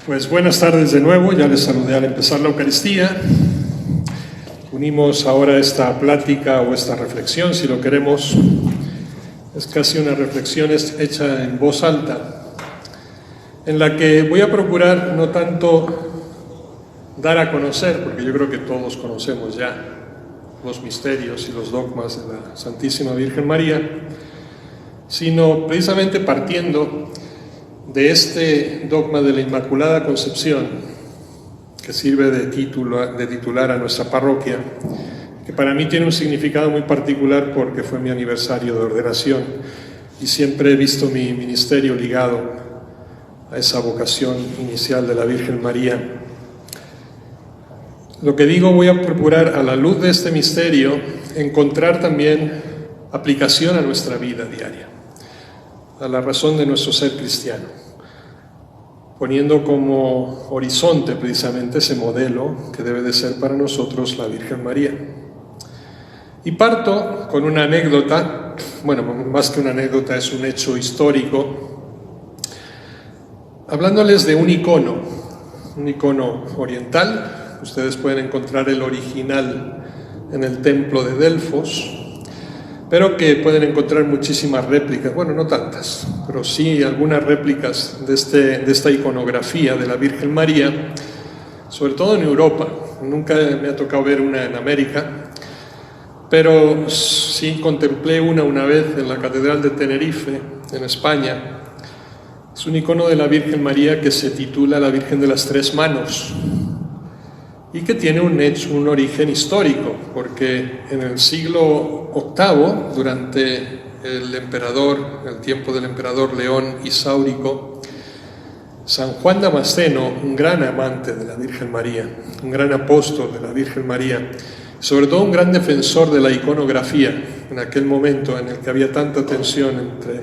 Pues buenas tardes de nuevo, ya les saludé al empezar la Eucaristía. Unimos ahora esta plática o esta reflexión, si lo queremos, es casi una reflexión hecha en voz alta, en la que voy a procurar no tanto dar a conocer, porque yo creo que todos conocemos ya los misterios y los dogmas de la Santísima Virgen María, sino precisamente partiendo de este dogma de la Inmaculada Concepción, que sirve de titular a nuestra parroquia, que para mí tiene un significado muy particular porque fue mi aniversario de ordenación y siempre he visto mi ministerio ligado a esa vocación inicial de la Virgen María. Lo que digo, voy a procurar a la luz de este misterio encontrar también aplicación a nuestra vida diaria, a la razón de nuestro ser cristiano, poniendo como horizonte precisamente ese modelo que debe de ser para nosotros la Virgen María. Y parto con una anécdota, bueno, más que una anécdota, es un hecho histórico, hablándoles de un icono oriental. Ustedes pueden encontrar el original en el templo de Delfos, pero que pueden encontrar muchísimas réplicas, bueno, no tantas, pero sí algunas réplicas de esta iconografía de la Virgen María, sobre todo en Europa. Nunca me ha tocado ver una en América, pero sí contemplé una vez en la Catedral de Tenerife, en España. Es un icono de la Virgen María que se titula La Virgen de las Tres Manos, y que tiene un origen histórico, porque en el siglo VIII, durante el tiempo del emperador León Isáurico, San Juan Damasceno, un gran amante de la Virgen María, un gran apóstol de la Virgen María, sobre todo un gran defensor de la iconografía, en aquel momento en el que había tanta tensión entre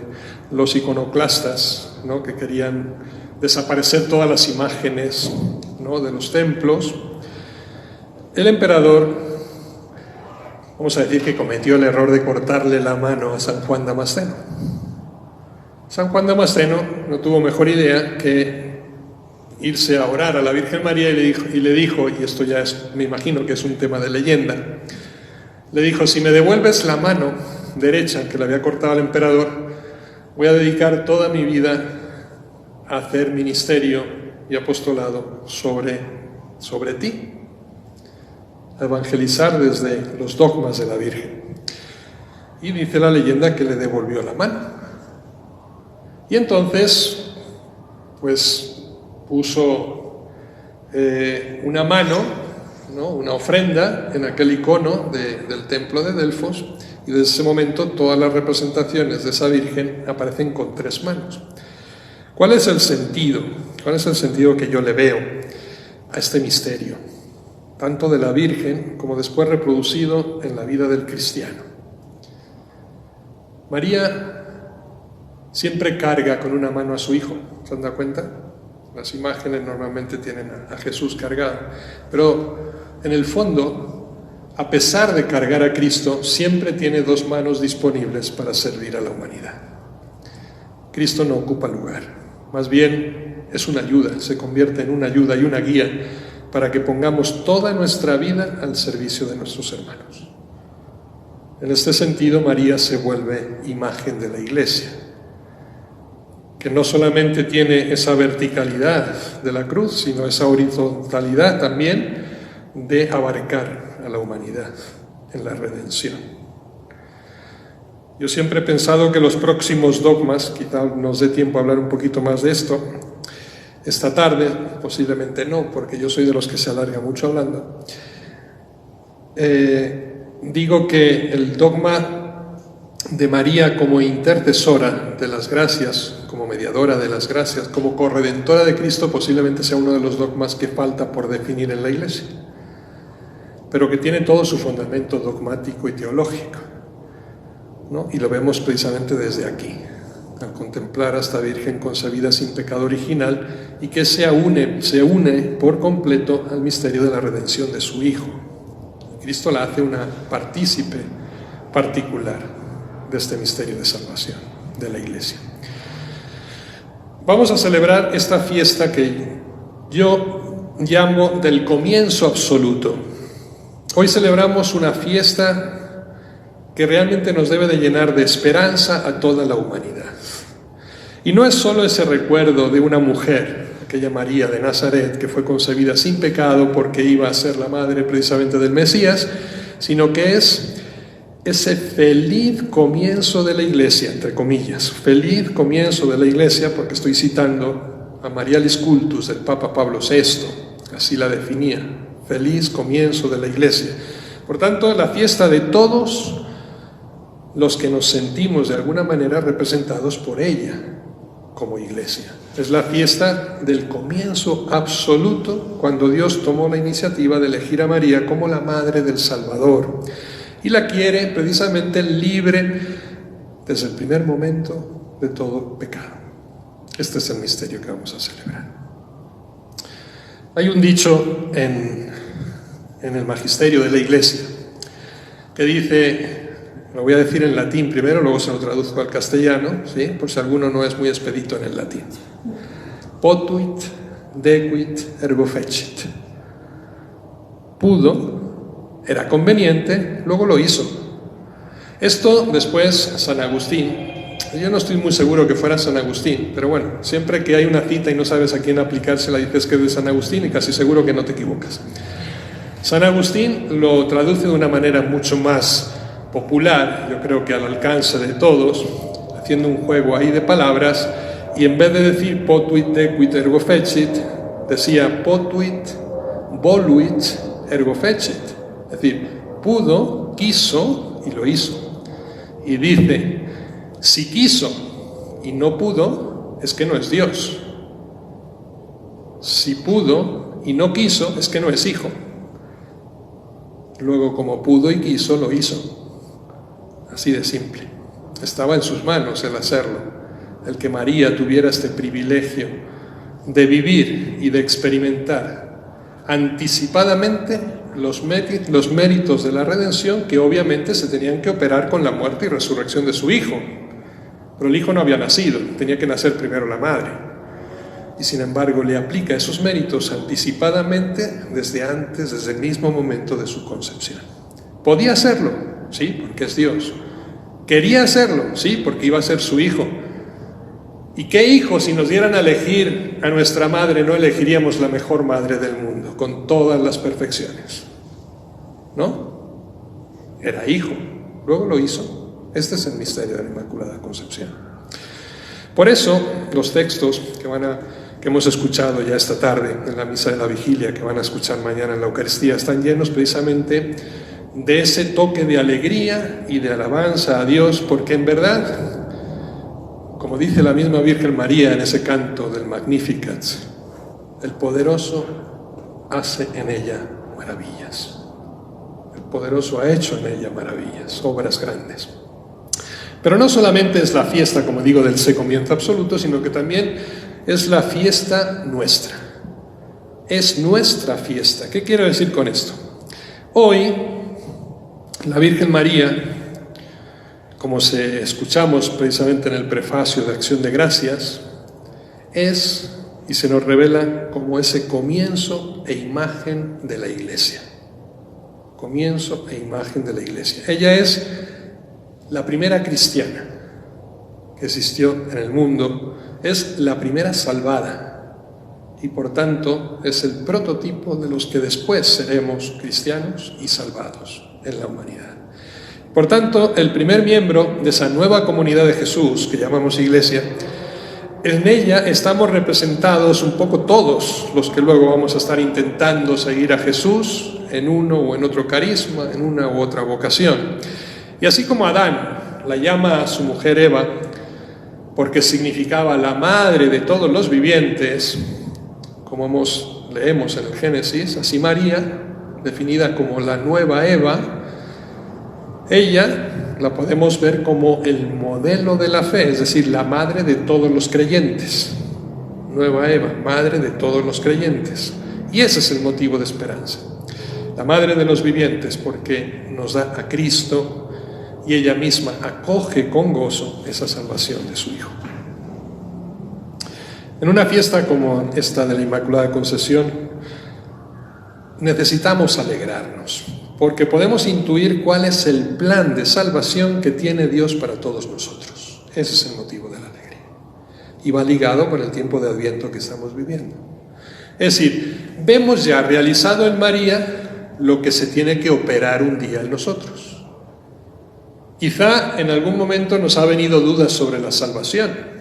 los iconoclastas, ¿no?, que querían desaparecer todas las imágenes, ¿no?, de los templos. El emperador, vamos a decir que cometió el error de cortarle la mano a San Juan Damasceno. San Juan Damasceno no tuvo mejor idea que irse a orar a la Virgen María y le dijo, y esto ya me imagino que es un tema de leyenda, le dijo: si me devuelves la mano derecha que le había cortado al emperador, voy a dedicar toda mi vida a hacer ministerio y apostolado sobre ti, a evangelizar desde los dogmas de la Virgen. Y dice la leyenda que le devolvió la mano. Y entonces, pues puso una mano, ¿no?, una ofrenda en aquel icono del templo de Delfos, y desde ese momento todas las representaciones de esa Virgen aparecen con tres manos. ¿Cuál es el sentido? ¿Cuál es el sentido que yo le veo a este misterio, tanto de la Virgen como después reproducido en la vida del cristiano? María siempre carga con una mano a su hijo, ¿se han dado cuenta? Las imágenes normalmente tienen a Jesús cargado, pero en el fondo, a pesar de cargar a Cristo, siempre tiene dos manos disponibles para servir a la humanidad. Cristo no ocupa lugar, más bien es una ayuda, se convierte en una ayuda y una guía para que pongamos toda nuestra vida al servicio de nuestros hermanos. En este sentido, María se vuelve imagen de la Iglesia, que no solamente tiene esa verticalidad de la cruz, sino esa horizontalidad también de abarcar a la humanidad en la redención. Yo siempre he pensado que los próximos dogmas, quizá nos dé tiempo a hablar un poquito más de esto, esta tarde, posiblemente no, porque yo soy de los que se alarga mucho hablando. Digo que el dogma de María como intercesora de las gracias, como mediadora de las gracias, como corredentora de Cristo, posiblemente sea uno de los dogmas que falta por definir en la Iglesia, pero que tiene todo su fundamento dogmático y teológico, ¿no? Y lo vemos precisamente desde aquí, al contemplar a esta Virgen concebida sin pecado original y que se une por completo al misterio de la redención de su Hijo. Cristo la hace una partícipe particular de este misterio de salvación de la Iglesia. Vamos a celebrar esta fiesta que yo llamo del comienzo absoluto. Hoy celebramos una fiesta que realmente nos debe de llenar de esperanza a toda la humanidad. Y no es solo ese recuerdo de una mujer, aquella María de Nazaret, que fue concebida sin pecado porque iba a ser la madre precisamente del Mesías, sino que es ese feliz comienzo de la Iglesia, entre comillas, feliz comienzo de la Iglesia, porque estoy citando a Marialis Cultus del Papa Pablo VI, así la definía, feliz comienzo de la Iglesia. Por tanto, la fiesta de todos los que nos sentimos de alguna manera representados por ella como Iglesia. Es la fiesta del comienzo absoluto, cuando Dios tomó la iniciativa de elegir a María como la madre del Salvador y la quiere precisamente libre desde el primer momento de todo pecado. Este es el misterio que vamos a celebrar. Hay un dicho en el magisterio de la Iglesia que dice, lo voy a decir en latín primero, luego se lo traduzco al castellano, ¿sí? Por si alguno no es muy expedito en el latín. Potuit, dequit, ergo fecit. Pudo, era conveniente, luego lo hizo. Esto después San Agustín, yo no estoy muy seguro que fuera San Agustín, pero bueno, siempre que hay una cita y no sabes a quién aplicársela, dices que es de San Agustín y casi seguro que no te equivocas. San Agustín lo traduce de una manera mucho más popular, yo creo que al alcance de todos, haciendo un juego ahí de palabras, y en vez de decir potuit dequit ergo fecit, decía potuit voluit ergo fecit, es decir, pudo, quiso y lo hizo. Y dice, si quiso y no pudo, es que no es Dios. Si pudo y no quiso, es que no es hijo. Luego, como pudo y quiso, lo hizo. Así de simple. Estaba en sus manos el hacerlo, el que María tuviera este privilegio de vivir y de experimentar anticipadamente los méritos de la redención, que obviamente se tenían que operar con la muerte y resurrección de su hijo. Pero el hijo no había nacido, tenía que nacer primero la madre. Y sin embargo le aplica esos méritos anticipadamente desde antes, desde el mismo momento de su concepción. ¿Podía hacerlo? Sí, porque es Dios. ¿Quería hacerlo? Sí, porque iba a ser su hijo. ¿Y qué hijo, si nos dieran a elegir a nuestra madre, no elegiríamos la mejor madre del mundo, con todas las perfecciones? ¿No? Era hijo, luego lo hizo. Este es el misterio de la Inmaculada Concepción. Por eso, los textos que hemos escuchado ya esta tarde en la misa de la vigilia, que van a escuchar mañana en la Eucaristía, están llenos precisamente de ese toque de alegría y de alabanza a Dios, porque en verdad, como dice la misma Virgen María en ese canto del Magnificat, el poderoso hace en ella maravillas. El poderoso ha hecho en ella maravillas, obras grandes. Pero no solamente es la fiesta, como digo, del comienzo absoluto, sino que también es la fiesta nuestra. Es nuestra fiesta. ¿Qué quiero decir con esto? Hoy, la Virgen María, como escuchamos precisamente en el prefacio de Acción de Gracias, es y se nos revela como ese comienzo e imagen de la Iglesia. Comienzo e imagen de la Iglesia. Ella es la primera cristiana que existió en el mundo, es la primera salvada y por tanto es el prototipo de los que después seremos cristianos y salvados en la humanidad. Por tanto, el primer miembro de esa nueva comunidad de Jesús, que llamamos Iglesia, en ella estamos representados un poco todos los que luego vamos a estar intentando seguir a Jesús en uno o en otro carisma, en una u otra vocación. Y así como Adán la llama a su mujer Eva, porque significaba la madre de todos los vivientes, como leemos en el Génesis, así María, definida como la nueva Eva, ella la podemos ver como el modelo de la fe, es decir, la madre de todos los creyentes. Nueva Eva, madre de todos los creyentes. Y ese es el motivo de esperanza. La madre de los vivientes, porque nos da a Cristo y ella misma acoge con gozo esa salvación de su Hijo. En una fiesta como esta de la Inmaculada Concepción, necesitamos alegrarnos, porque podemos intuir cuál es el plan de salvación que tiene Dios para todos nosotros. Ese es el motivo de la alegría. Y va ligado con el tiempo de Adviento que estamos viviendo. Es decir, vemos ya realizado en María lo que se tiene que operar un día en nosotros. Quizá en algún momento nos ha venido dudas sobre la salvación.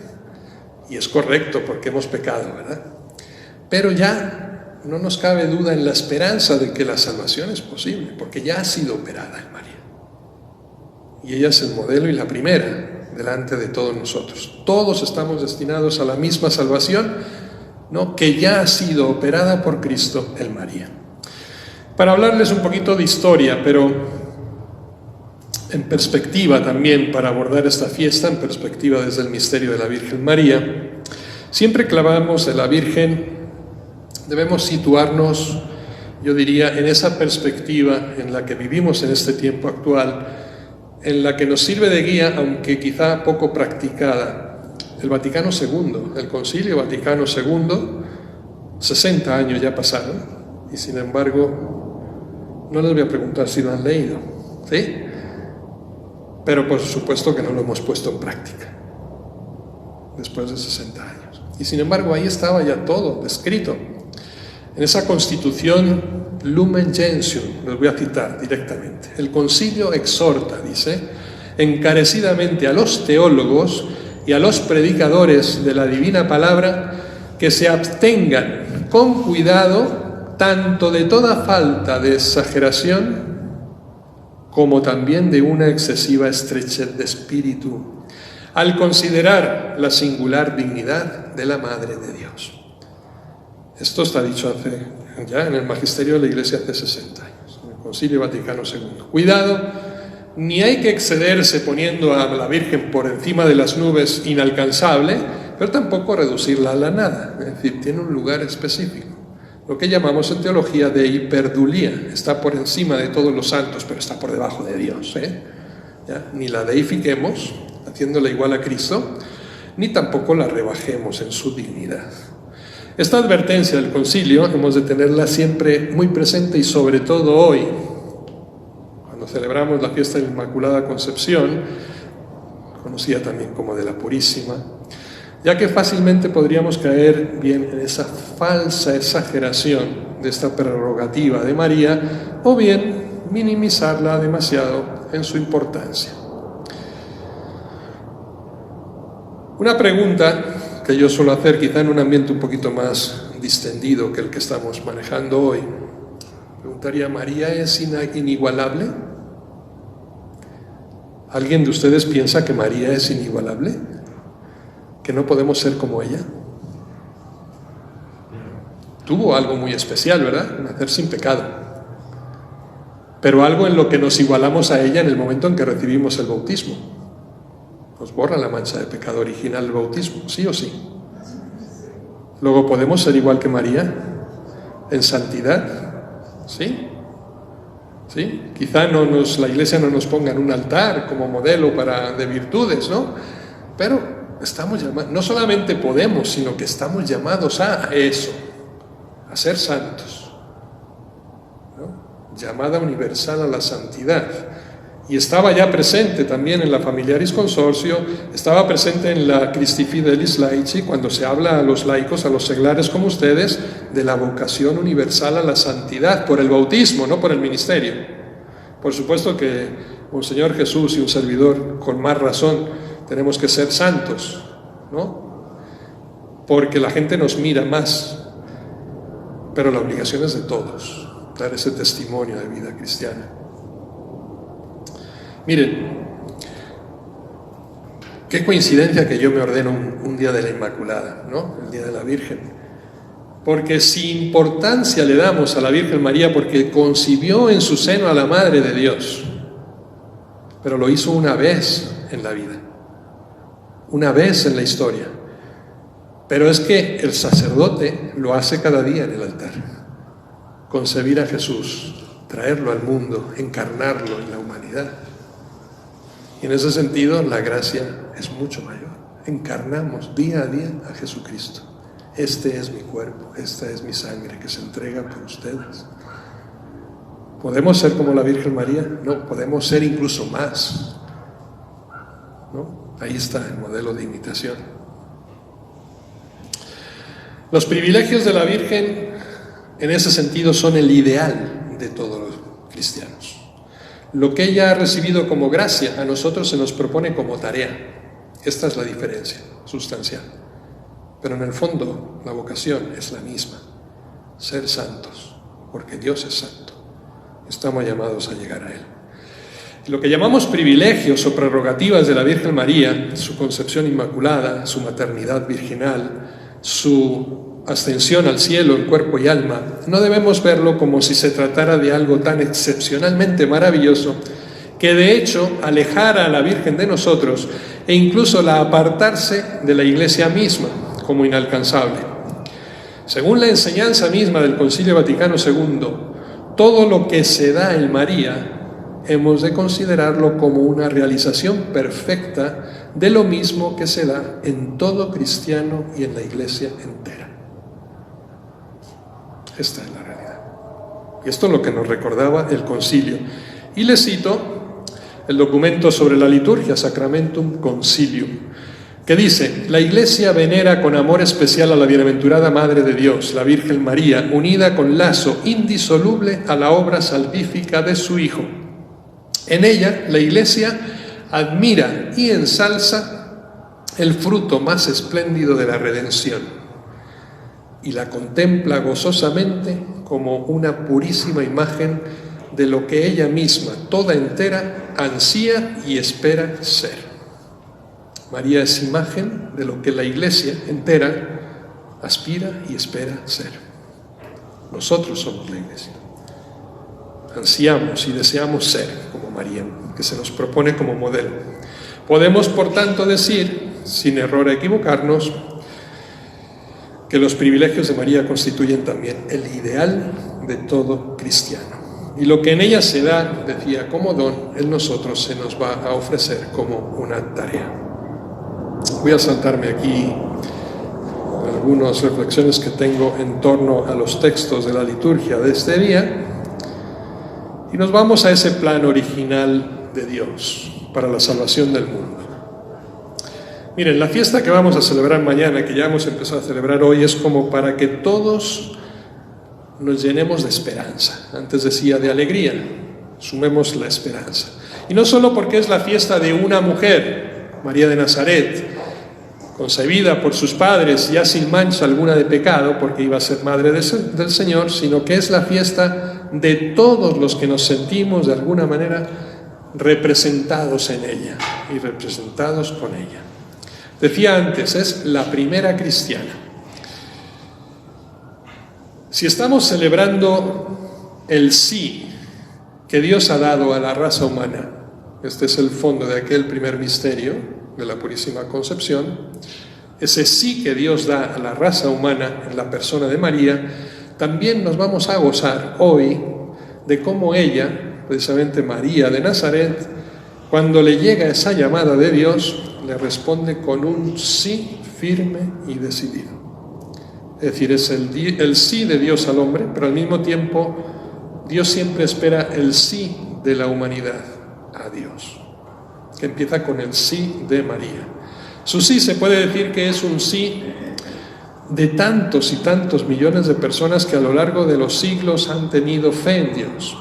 Y es correcto porque hemos pecado, ¿verdad? Pero ya no nos cabe duda en la esperanza de que la salvación es posible, porque ya ha sido operada en María. Y ella es el modelo y la primera delante de todos nosotros. Todos estamos destinados a la misma salvación, ¿no?, que ya ha sido operada por Cristo en María. Para hablarles un poquito de historia, pero en perspectiva también, para abordar esta fiesta, en perspectiva desde el misterio de la Virgen María, siempre que hablamos de la Virgen, debemos situarnos, yo diría, en esa perspectiva en la que vivimos en este tiempo actual, en la que nos sirve de guía, aunque quizá poco practicada, el Vaticano II, el Concilio Vaticano II, 60 años ya pasaron, y sin embargo, no les voy a preguntar si lo han leído, ¿sí? Pero por supuesto que no lo hemos puesto en práctica, después de 60 años. Y sin embargo, ahí estaba ya todo descrito. En esa Constitución Lumen Gentium, los voy a citar directamente. El concilio exhorta, dice, encarecidamente a los teólogos y a los predicadores de la divina palabra que se abstengan con cuidado tanto de toda falta de exageración como también de una excesiva estrechez de espíritu, al considerar la singular dignidad de la Madre de Dios. Esto está dicho ya en el Magisterio de la Iglesia hace 60 años, en el Concilio Vaticano II. Cuidado, ni hay que excederse poniendo a la Virgen por encima de las nubes inalcanzable, pero tampoco reducirla a la nada, es decir, tiene un lugar específico. Lo que llamamos en teología de hiperdulía, está por encima de todos los santos, pero está por debajo de Dios, ¿Ya? Ni la deifiquemos, haciéndola igual a Cristo, ni tampoco la rebajemos en su dignidad. Esta advertencia del concilio hemos de tenerla siempre muy presente y sobre todo hoy, cuando celebramos la fiesta de la Inmaculada Concepción, conocida también como de la Purísima, ya que fácilmente podríamos caer bien en esa falsa exageración de esta prerrogativa de María, o bien minimizarla demasiado en su importancia. Una pregunta que yo suelo hacer, quizá en un ambiente un poquito más distendido que el que estamos manejando hoy, preguntaría: ¿María es inigualable? ¿Alguien de ustedes piensa que María es inigualable? ¿Que no podemos ser como ella? Tuvo algo muy especial, ¿verdad? Nacer sin pecado. Pero algo en lo que nos igualamos a ella en el momento en que recibimos el bautismo. Nos borra la mancha de pecado original el bautismo, sí o sí. Luego, ¿podemos ser igual que María en santidad? ¿Sí? ¿Sí? Quizá la Iglesia no nos ponga en un altar como modelo de virtudes, ¿no? Pero estamos llamados, no solamente podemos, sino que estamos llamados a eso, a ser santos, ¿no? Llamada universal a la santidad. Y estaba ya presente también en la Familiaris Consortio, estaba presente en la Christi Fidelis Laici, cuando se habla a los laicos, a los seglares como ustedes, de la vocación universal a la santidad, por el bautismo, no por el ministerio. Por supuesto que Monseñor Jesús y un servidor, con más razón, tenemos que ser santos, ¿no? Porque la gente nos mira más, pero la obligación es de todos, dar ese testimonio de vida cristiana. Miren, qué coincidencia que yo me ordeno un día de la Inmaculada, ¿no? El día de la Virgen. Porque si importancia le damos a la Virgen María porque concibió en su seno a la Madre de Dios, pero lo hizo una vez en la vida, una vez en la historia. Pero es que el sacerdote lo hace cada día en el altar. Concebir a Jesús, traerlo al mundo, encarnarlo en la humanidad. Y en ese sentido la gracia es mucho mayor. Encarnamos día a día a Jesucristo. este es mi cuerpo, esta es mi sangre que se entrega por ustedes. ¿Podemos ser como la Virgen María? No, podemos ser incluso más, ¿no? Ahí está el modelo de imitación. Los privilegios de la Virgen en ese sentido son el ideal de todos los cristianos. Lo que ella ha recibido como gracia, a nosotros se nos propone como tarea. Esta es la diferencia sustancial. Pero en el fondo, la vocación es la misma: ser santos, porque Dios es santo. Estamos llamados a llegar a Él. Y lo que llamamos privilegios o prerrogativas de la Virgen María, su concepción inmaculada, su maternidad virginal, su ascensión al cielo en cuerpo y alma, no debemos verlo como si se tratara de algo tan excepcionalmente maravilloso que de hecho alejara a la Virgen de nosotros e incluso la apartarse de la Iglesia misma como inalcanzable. Según la enseñanza misma del Concilio Vaticano II, todo lo que se da en María hemos de considerarlo como una realización perfecta de lo mismo que se da en todo cristiano y en la Iglesia entera. Esta es la realidad. Y esto es lo que nos recordaba el concilio. Y les cito el documento sobre la liturgia, Sacramentum Concilium, que dice: la Iglesia venera con amor especial a la bienaventurada Madre de Dios, la Virgen María, unida con lazo indisoluble a la obra salvífica de su Hijo. En ella, la Iglesia admira y ensalza el fruto más espléndido de la redención y la contempla gozosamente como una purísima imagen de lo que ella misma, toda entera, ansía y espera ser. María es imagen de lo que la Iglesia entera aspira y espera ser. Nosotros somos la Iglesia. Ansiamos y deseamos ser como María, que se nos propone como modelo. Podemos, por tanto, decir, sin error a equivocarnos, que los privilegios de María constituyen también el ideal de todo cristiano. Y lo que en ella se da, decía, como don, en nosotros se nos va a ofrecer como una tarea. Voy a saltarme aquí algunas reflexiones que tengo en torno a los textos de la liturgia de este día y nos vamos a ese plan original de Dios para la salvación del mundo. Miren, la fiesta que vamos a celebrar mañana, que ya hemos empezado a celebrar hoy, es como para que todos nos llenemos de esperanza. Antes decía de alegría, sumemos la esperanza. Y no solo porque es la fiesta de una mujer, María de Nazaret, concebida por sus padres ya sin mancha alguna de pecado, porque iba a ser madre del Señor, sino que es la fiesta de todos los que nos sentimos de alguna manera representados en ella y representados con ella. Decía antes, es la primera cristiana. Si estamos celebrando el sí que Dios ha dado a la raza humana, este es el fondo de aquel primer misterio de la Purísima Concepción, ese sí que Dios da a la raza humana en la persona de María, también nos vamos a gozar hoy de cómo ella, precisamente María de Nazaret, cuando le llega esa llamada de Dios, le responde con un sí firme y decidido. Es decir, es el sí de Dios al hombre, pero al mismo tiempo Dios siempre espera el sí de la humanidad a Dios, que empieza con el sí de María. Su sí se puede decir que es un sí de tantos y tantos millones de personas que a lo largo de los siglos han tenido fe en Dios.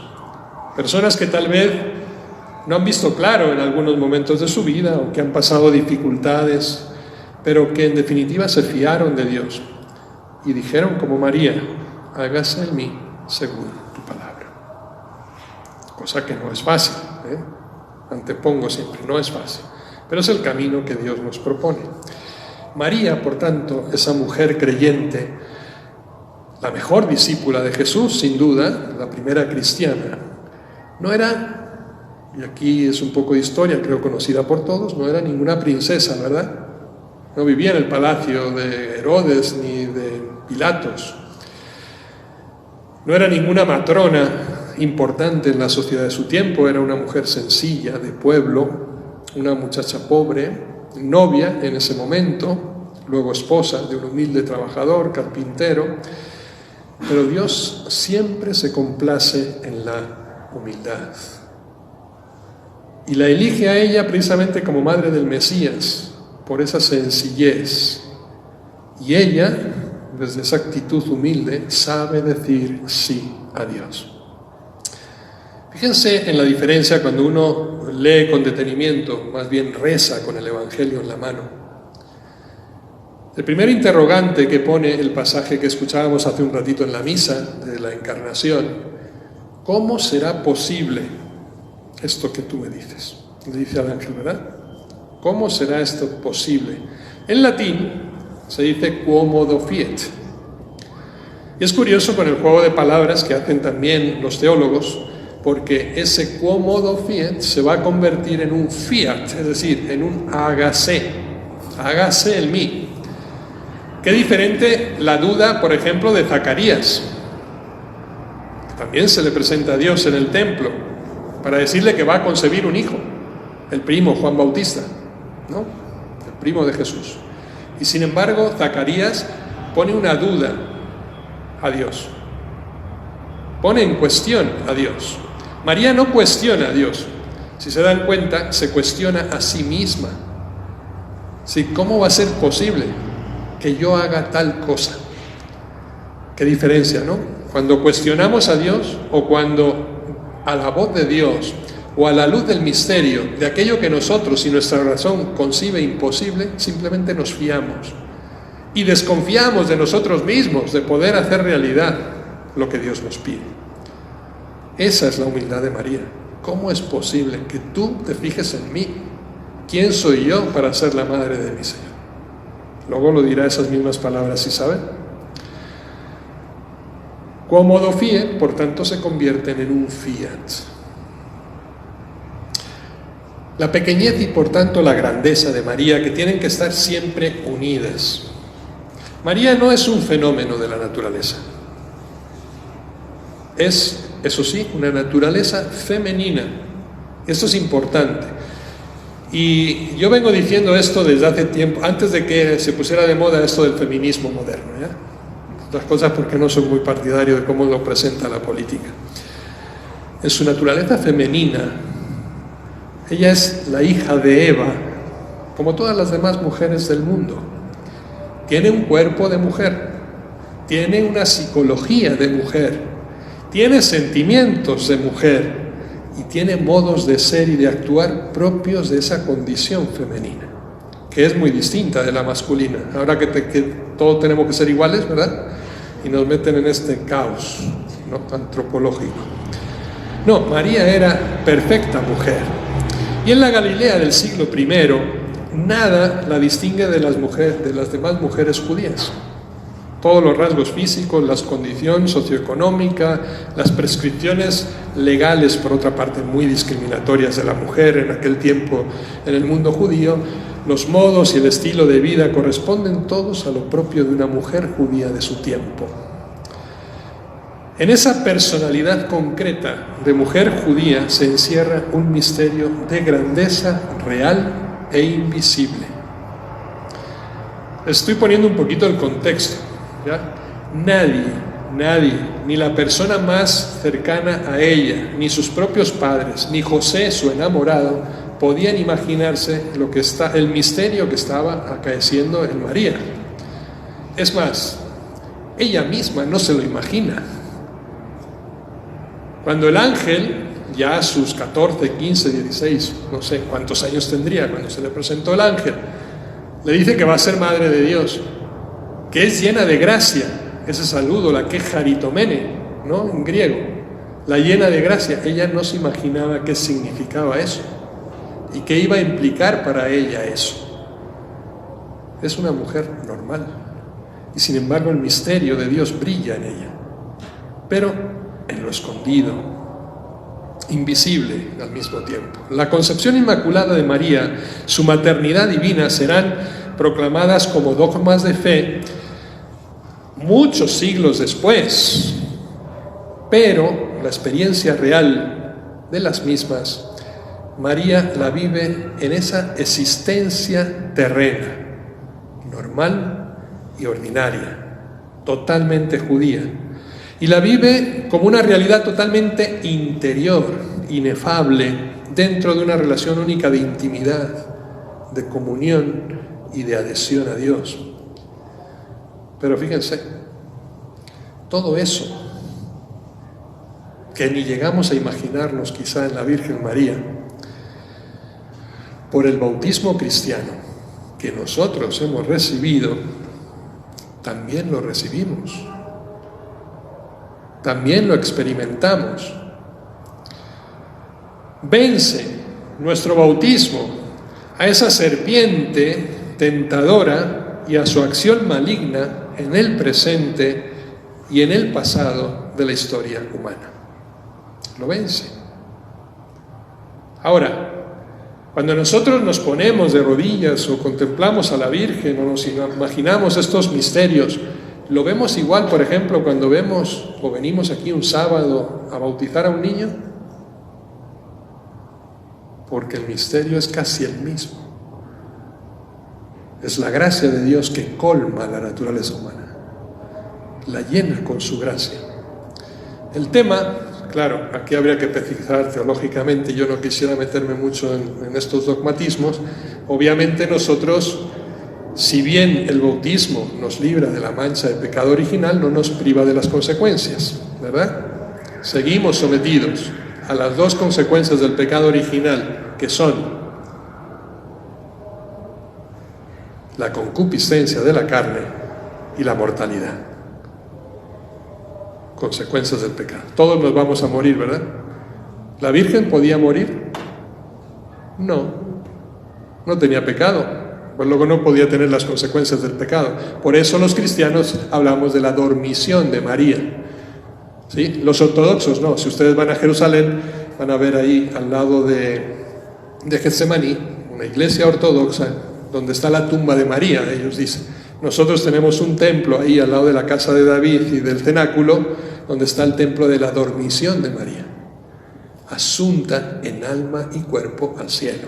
Personas que tal vez no han visto claro en algunos momentos de su vida o que han pasado dificultades, pero que en definitiva se fiaron de Dios y dijeron como María: hágase en mí según tu palabra. Cosa que no es fácil, antepongo siempre, no es fácil, pero es el camino que Dios nos propone. María, por tanto, esa mujer creyente, la mejor discípula de Jesús, sin duda, la primera cristiana, no era, y aquí es un poco de historia, creo conocida por todos, no era ninguna princesa, ¿verdad? No vivía en el palacio de Herodes ni de Pilatos. No era ninguna matrona importante en la sociedad de su tiempo, era una mujer sencilla, de pueblo, una muchacha pobre, novia en ese momento, luego esposa de un humilde trabajador, carpintero, pero Dios siempre se complace en la humildad. Y la elige a ella precisamente como madre del Mesías, por esa sencillez. Y ella, desde esa actitud humilde, sabe decir sí a Dios. Fíjense en la diferencia cuando uno lee con detenimiento, más bien reza con el Evangelio en la mano. El primer interrogante que pone el pasaje que escuchábamos hace un ratito en la misa de la Encarnación: ¿cómo será posible esto que tú me dices? Le dice al ángel, ¿verdad? ¿Cómo será esto posible? En latín se dice quomodo fiet. Y es curioso con el juego de palabras que hacen también los teólogos, porque ese quomodo fiet se va a convertir en un fiat, es decir, en un hágase en mí. Qué diferente la duda, por ejemplo, de Zacarías. También se le presenta a Dios en el templo para decirle que va a concebir un hijo, el primo Juan Bautista, ¿no? El primo de Jesús. Y sin embargo, Zacarías pone una duda a Dios, pone en cuestión a Dios. María no cuestiona a Dios. Si se dan cuenta, se cuestiona a sí misma. Sí, ¿cómo va a ser posible que yo haga tal cosa? Qué diferencia, ¿no? Cuando cuestionamos a Dios, o cuando a la voz de Dios o a la luz del misterio de aquello que nosotros y nuestra razón concibe imposible, simplemente nos fiamos y desconfiamos de nosotros mismos de poder hacer realidad lo que Dios nos pide. Esa es la humildad de María. ¿Cómo es posible que tú te fijes en mí? ¿Quién soy yo para ser la madre de mi Señor? Luego lo dirá esas mismas palabras Isabel. Quomodo fiat, por tanto, se convierten en un fiat. La pequeñez y por tanto la grandeza de María, que tienen que estar siempre unidas. María no es un fenómeno de la naturaleza. Es, eso sí, una naturaleza femenina. Esto es importante. Y yo vengo diciendo esto desde hace tiempo, antes de que se pusiera de moda esto del feminismo moderno, ¿ya? Otras cosas porque no soy muy partidario de cómo lo presenta la política. En su naturaleza femenina, ella es la hija de Eva, como todas las demás mujeres del mundo. Tiene un cuerpo de mujer, tiene una psicología de mujer, tiene sentimientos de mujer y tiene modos de ser y de actuar propios de esa condición femenina, que es muy distinta de la masculina. Ahora que todos tenemos que ser iguales, ¿verdad? Y nos meten en este caos, ¿no?, antropológico. No, María era perfecta mujer. Y en la Galilea del siglo I, nada la distingue de las demás mujeres judías. Todos los rasgos físicos, la condición socioeconómica, las prescripciones legales, por otra parte, muy discriminatorias de la mujer en aquel tiempo en el mundo judío, los modos y el estilo de vida corresponden todos a lo propio de una mujer judía de su tiempo. En esa personalidad concreta de mujer judía se encierra un misterio de grandeza real e invisible. Estoy poniendo un poquito el contexto, ¿ya? Nadie, ni la persona más cercana a ella, ni sus propios padres, ni José, su enamorado, podían imaginarse el misterio que estaba acaeciendo en María. Es más, ella misma no se lo imagina. Cuando el ángel, ya a sus 14, 15, 16, no sé cuántos años tendría cuando se le presentó el ángel, le dice que va a ser madre de Dios, que es llena de gracia, ese saludo, la que charitomene, ¿no?, en griego, la llena de gracia. Ella no se imaginaba qué significaba eso y qué iba a implicar para ella eso. Es una mujer normal y sin embargo el misterio de Dios brilla en ella, pero en lo escondido, invisible al mismo tiempo. La concepción inmaculada de María, su maternidad divina, serán proclamadas como dogmas de fe muchos siglos después, pero la experiencia real de las mismas, María la vive en esa existencia terrena, normal. normal y ordinaria, totalmente judía, y la vive como una realidad totalmente interior, inefable, dentro de una relación única de intimidad, de comunión y de adhesión a Dios. Pero fíjense, todo eso, que ni llegamos a imaginarnos quizá en la Virgen María, por el bautismo cristiano que nosotros hemos recibido, también lo recibimos, también lo experimentamos. Vence nuestro bautismo a esa serpiente tentadora y a su acción maligna en el presente y en el pasado de la historia humana. Lo vence. Ahora, cuando nosotros nos ponemos de rodillas o contemplamos a la Virgen o nos imaginamos estos misterios, ¿lo vemos igual, por ejemplo, cuando vemos o venimos aquí un sábado a bautizar a un niño? Porque el misterio es casi el mismo. Es la gracia de Dios que colma la naturaleza humana, la llena con su gracia. El tema, claro, aquí habría que precisar teológicamente, yo no quisiera meterme mucho en estos dogmatismos. Obviamente nosotros, si bien el bautismo nos libra de la mancha del pecado original, no nos priva de las consecuencias, ¿verdad? Seguimos sometidos a las dos consecuencias del pecado original, que son la concupiscencia de la carne y la mortalidad. Consecuencias del pecado. Todos nos vamos a morir, ¿verdad? ¿La Virgen podía morir? No tenía pecado, pues luego no podía tener las consecuencias del pecado. Por eso los cristianos hablamos de la dormición de María. ¿Sí? Los ortodoxos no. Si ustedes van a Jerusalén, van a ver ahí al lado de Getsemaní, una iglesia ortodoxa, donde está la tumba de María, ellos dicen. Nosotros tenemos un templo ahí al lado de la casa de David y del cenáculo, donde está el templo de la dormición de María, asunta en alma y cuerpo al cielo.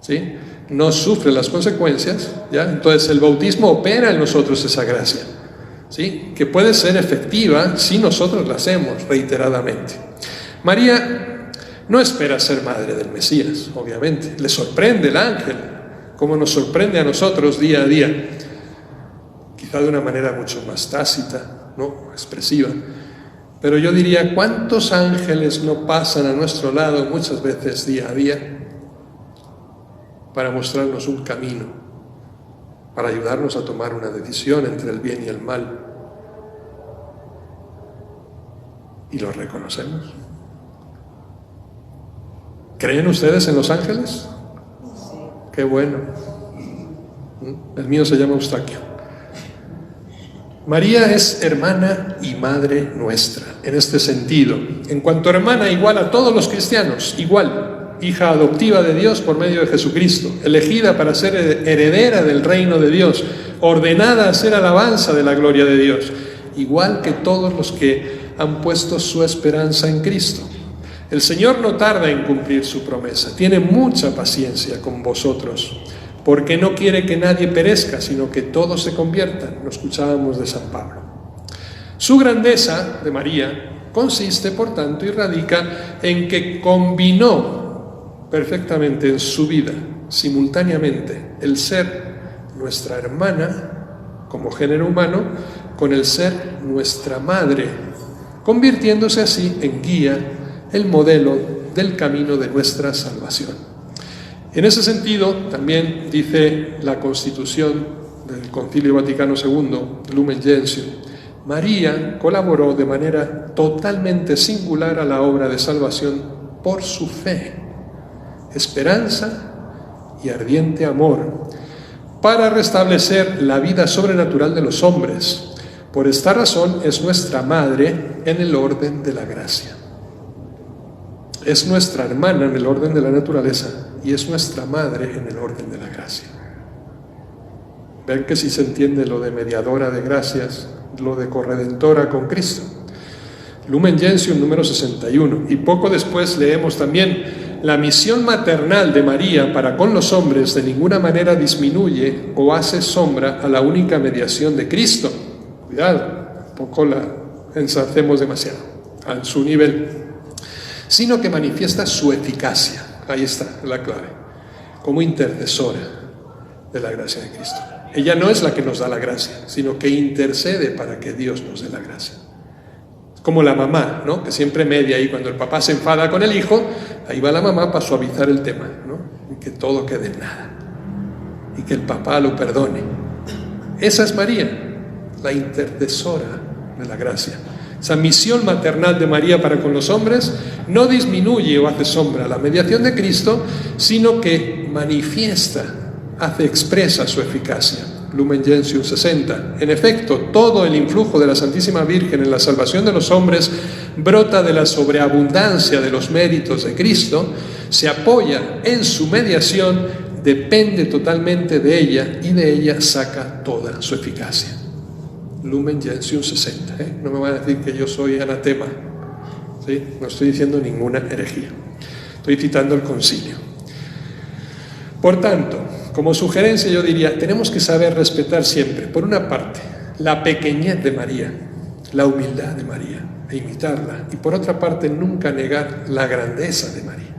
¿Sí? No sufre las consecuencias, ¿ya? Entonces el bautismo opera en nosotros esa gracia, ¿sí? Que puede ser efectiva si nosotros la hacemos reiteradamente. María no espera ser madre del Mesías, obviamente. Le sorprende el ángel, como nos sorprende a nosotros día a día, quizá de una manera mucho más tácita, ¿no? Expresiva. Pero yo diría, ¿cuántos ángeles no pasan a nuestro lado muchas veces día a día para mostrarnos un camino, para ayudarnos a tomar una decisión entre el bien y el mal? ¿Y los reconocemos? ¿Creen ustedes en los ángeles? Qué bueno. El mío se llama Eustaquio. María es hermana y madre nuestra, en este sentido. En cuanto a hermana, igual a todos los cristianos, igual. Hija adoptiva de Dios por medio de Jesucristo, elegida para ser heredera del reino de Dios, ordenada a hacer alabanza de la gloria de Dios, igual que todos los que han puesto su esperanza en Cristo. El Señor no tarda en cumplir su promesa, tiene mucha paciencia con vosotros, porque no quiere que nadie perezca, sino que todos se conviertan. Lo escuchábamos de San Pablo. Su grandeza de María consiste, por tanto, y radica en que combinó perfectamente en su vida, simultáneamente, el ser nuestra hermana como género humano con el ser nuestra madre, convirtiéndose así en guía, el modelo del camino de nuestra salvación. En ese sentido, también dice la Constitución del Concilio Vaticano II, Lumen Gentium, María colaboró de manera totalmente singular a la obra de salvación por su fe, esperanza y ardiente amor, para restablecer la vida sobrenatural de los hombres. Por esta razón es nuestra madre en el orden de la gracia. Es nuestra hermana en el orden de la naturaleza y es nuestra madre en el orden de la gracia. Ven que si se entiende lo de mediadora de gracias, lo de corredentora con Cristo. Lumen Gentium número 61. Y poco después leemos también la misión maternal de María para con los hombres de ninguna manera disminuye o hace sombra a la única mediación de Cristo. Cuidado, tampoco la ensalcemos demasiado a su nivel, sino que manifiesta su eficacia. Ahí está la clave, como intercesora de la gracia de Cristo. Ella no es la que nos da la gracia, sino que intercede para que Dios nos dé la gracia. Es como la mamá, ¿no? Que siempre media ahí cuando el papá se enfada con el hijo, ahí va la mamá para suavizar el tema, ¿no? Y que todo quede en nada. Y que el papá lo perdone. Esa es María, la intercesora de la gracia. Esa misión maternal de María para con los hombres no disminuye o hace sombra a la mediación de Cristo, sino que manifiesta, hace expresa su eficacia. Lumen Gentium 60. En efecto, todo el influjo de la Santísima Virgen en la salvación de los hombres brota de la sobreabundancia de los méritos de Cristo, se apoya en su mediación, depende totalmente de ella y de ella saca toda su eficacia. Lumen Gentium 60. No me van a decir que yo soy anatema, ¿sí? No estoy diciendo ninguna herejía. Estoy citando el concilio. Por tanto, como sugerencia yo diría, tenemos que saber respetar siempre, por una parte, la pequeñez de María, la humildad de María, e imitarla, y por otra parte, nunca negar la grandeza de María,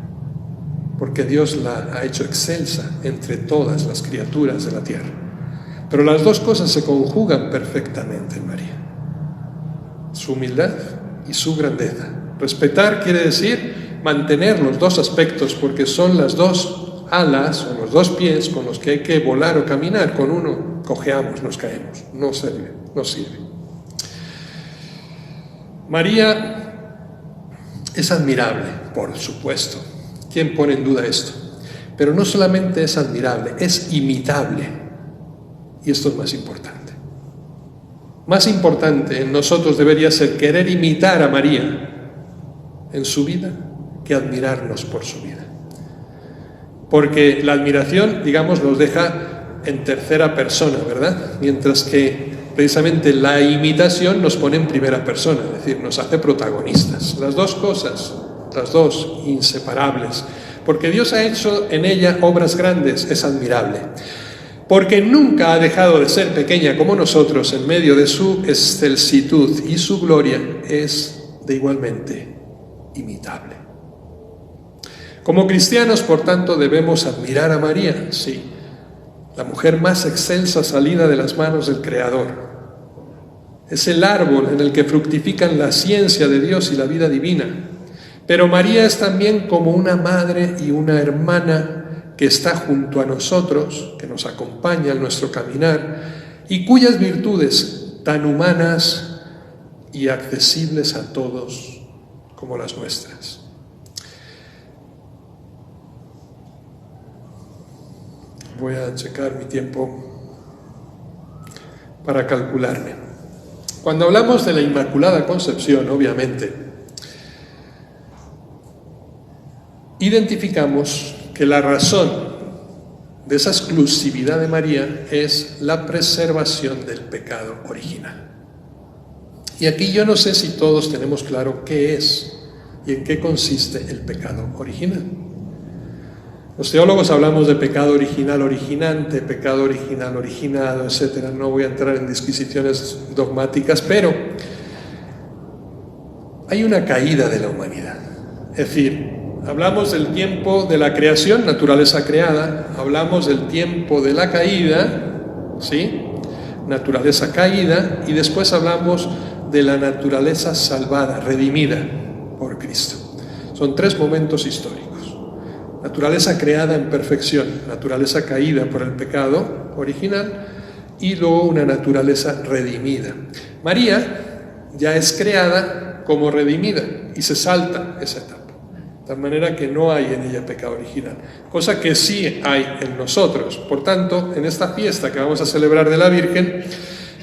porque Dios la ha hecho excelsa entre todas las criaturas de la tierra. Pero las dos cosas se conjugan perfectamente en María, su humildad y su grandeza. Respetar quiere decir mantener los dos aspectos, porque son las dos alas o los dos pies con los que hay que volar o caminar. Con uno cojeamos, nos caemos, no sirve. María es admirable, por supuesto. ¿Quién pone en duda esto? Pero no solamente es admirable, es imitable. Y esto es más importante. Más importante en nosotros debería ser querer imitar a María en su vida que admirarnos por su vida. Porque la admiración, digamos, nos deja en tercera persona, ¿verdad? Mientras que precisamente la imitación nos pone en primera persona, es decir, nos hace protagonistas. Las dos cosas, las dos inseparables. Porque Dios ha hecho en ella obras grandes, es admirable. Porque nunca ha dejado de ser pequeña como nosotros en medio de su excelsitud, y su gloria es de igualmente imitable. Como cristianos, por tanto, debemos admirar a María, sí, la mujer más excelsa salida de las manos del Creador. Es el árbol en el que fructifican la ciencia de Dios y la vida divina. Pero María es también como una madre y una hermana que está junto a nosotros, que nos acompaña en nuestro caminar y cuyas virtudes tan humanas y accesibles a todos como las nuestras. Voy a checar mi tiempo para calcularme. Cuando hablamos de la Inmaculada Concepción, obviamente, identificamos que la razón de esa exclusividad de María es la preservación del pecado original. Y aquí yo no sé si todos tenemos claro qué es y en qué consiste el pecado original. Los teólogos hablamos de pecado original originante, pecado original originado, etc. No voy a entrar en disquisiciones dogmáticas, pero hay una caída de la humanidad. Es decir, hablamos del tiempo de la creación, naturaleza creada, hablamos del tiempo de la caída, ¿sí? Naturaleza caída, y después hablamos de la naturaleza salvada, redimida por Cristo. Son tres momentos históricos. Naturaleza creada en perfección, naturaleza caída por el pecado original, y luego una naturaleza redimida. María ya es creada como redimida y se salta esa etapa, de tal manera que no hay en ella pecado original, cosa que sí hay en nosotros. Por tanto, en esta fiesta que vamos a celebrar de la Virgen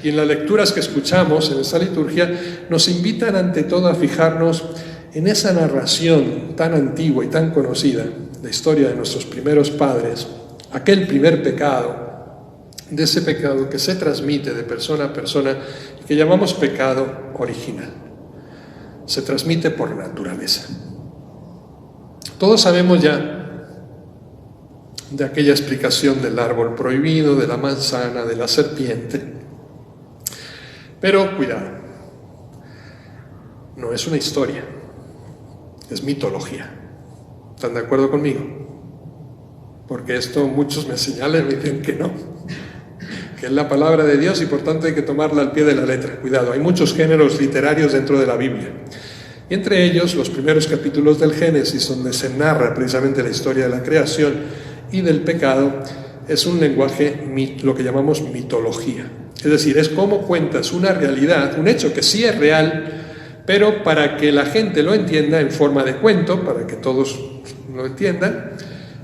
y en las lecturas que escuchamos en esta liturgia, nos invitan ante todo a fijarnos en esa narración tan antigua y tan conocida, la historia de nuestros primeros padres, aquel primer pecado, de ese pecado que se transmite de persona a persona y que llamamos pecado original. Se transmite por naturaleza. Todos sabemos ya de aquella explicación del árbol prohibido, de la manzana, de la serpiente. Pero cuidado, no es una historia, es mitología. ¿Están de acuerdo conmigo? Porque esto muchos me señalan y me dicen que no, que es la palabra de Dios y por tanto hay que tomarla al pie de la letra. Cuidado, hay muchos géneros literarios dentro de la Biblia. Y entre ellos, los primeros capítulos del Génesis, donde se narra precisamente la historia de la creación y del pecado, es un lenguaje, lo que llamamos mitología. Es decir, es cómo cuentas una realidad, un hecho que sí es real, pero para que la gente lo entienda en forma de cuento, para que todos lo entiendan,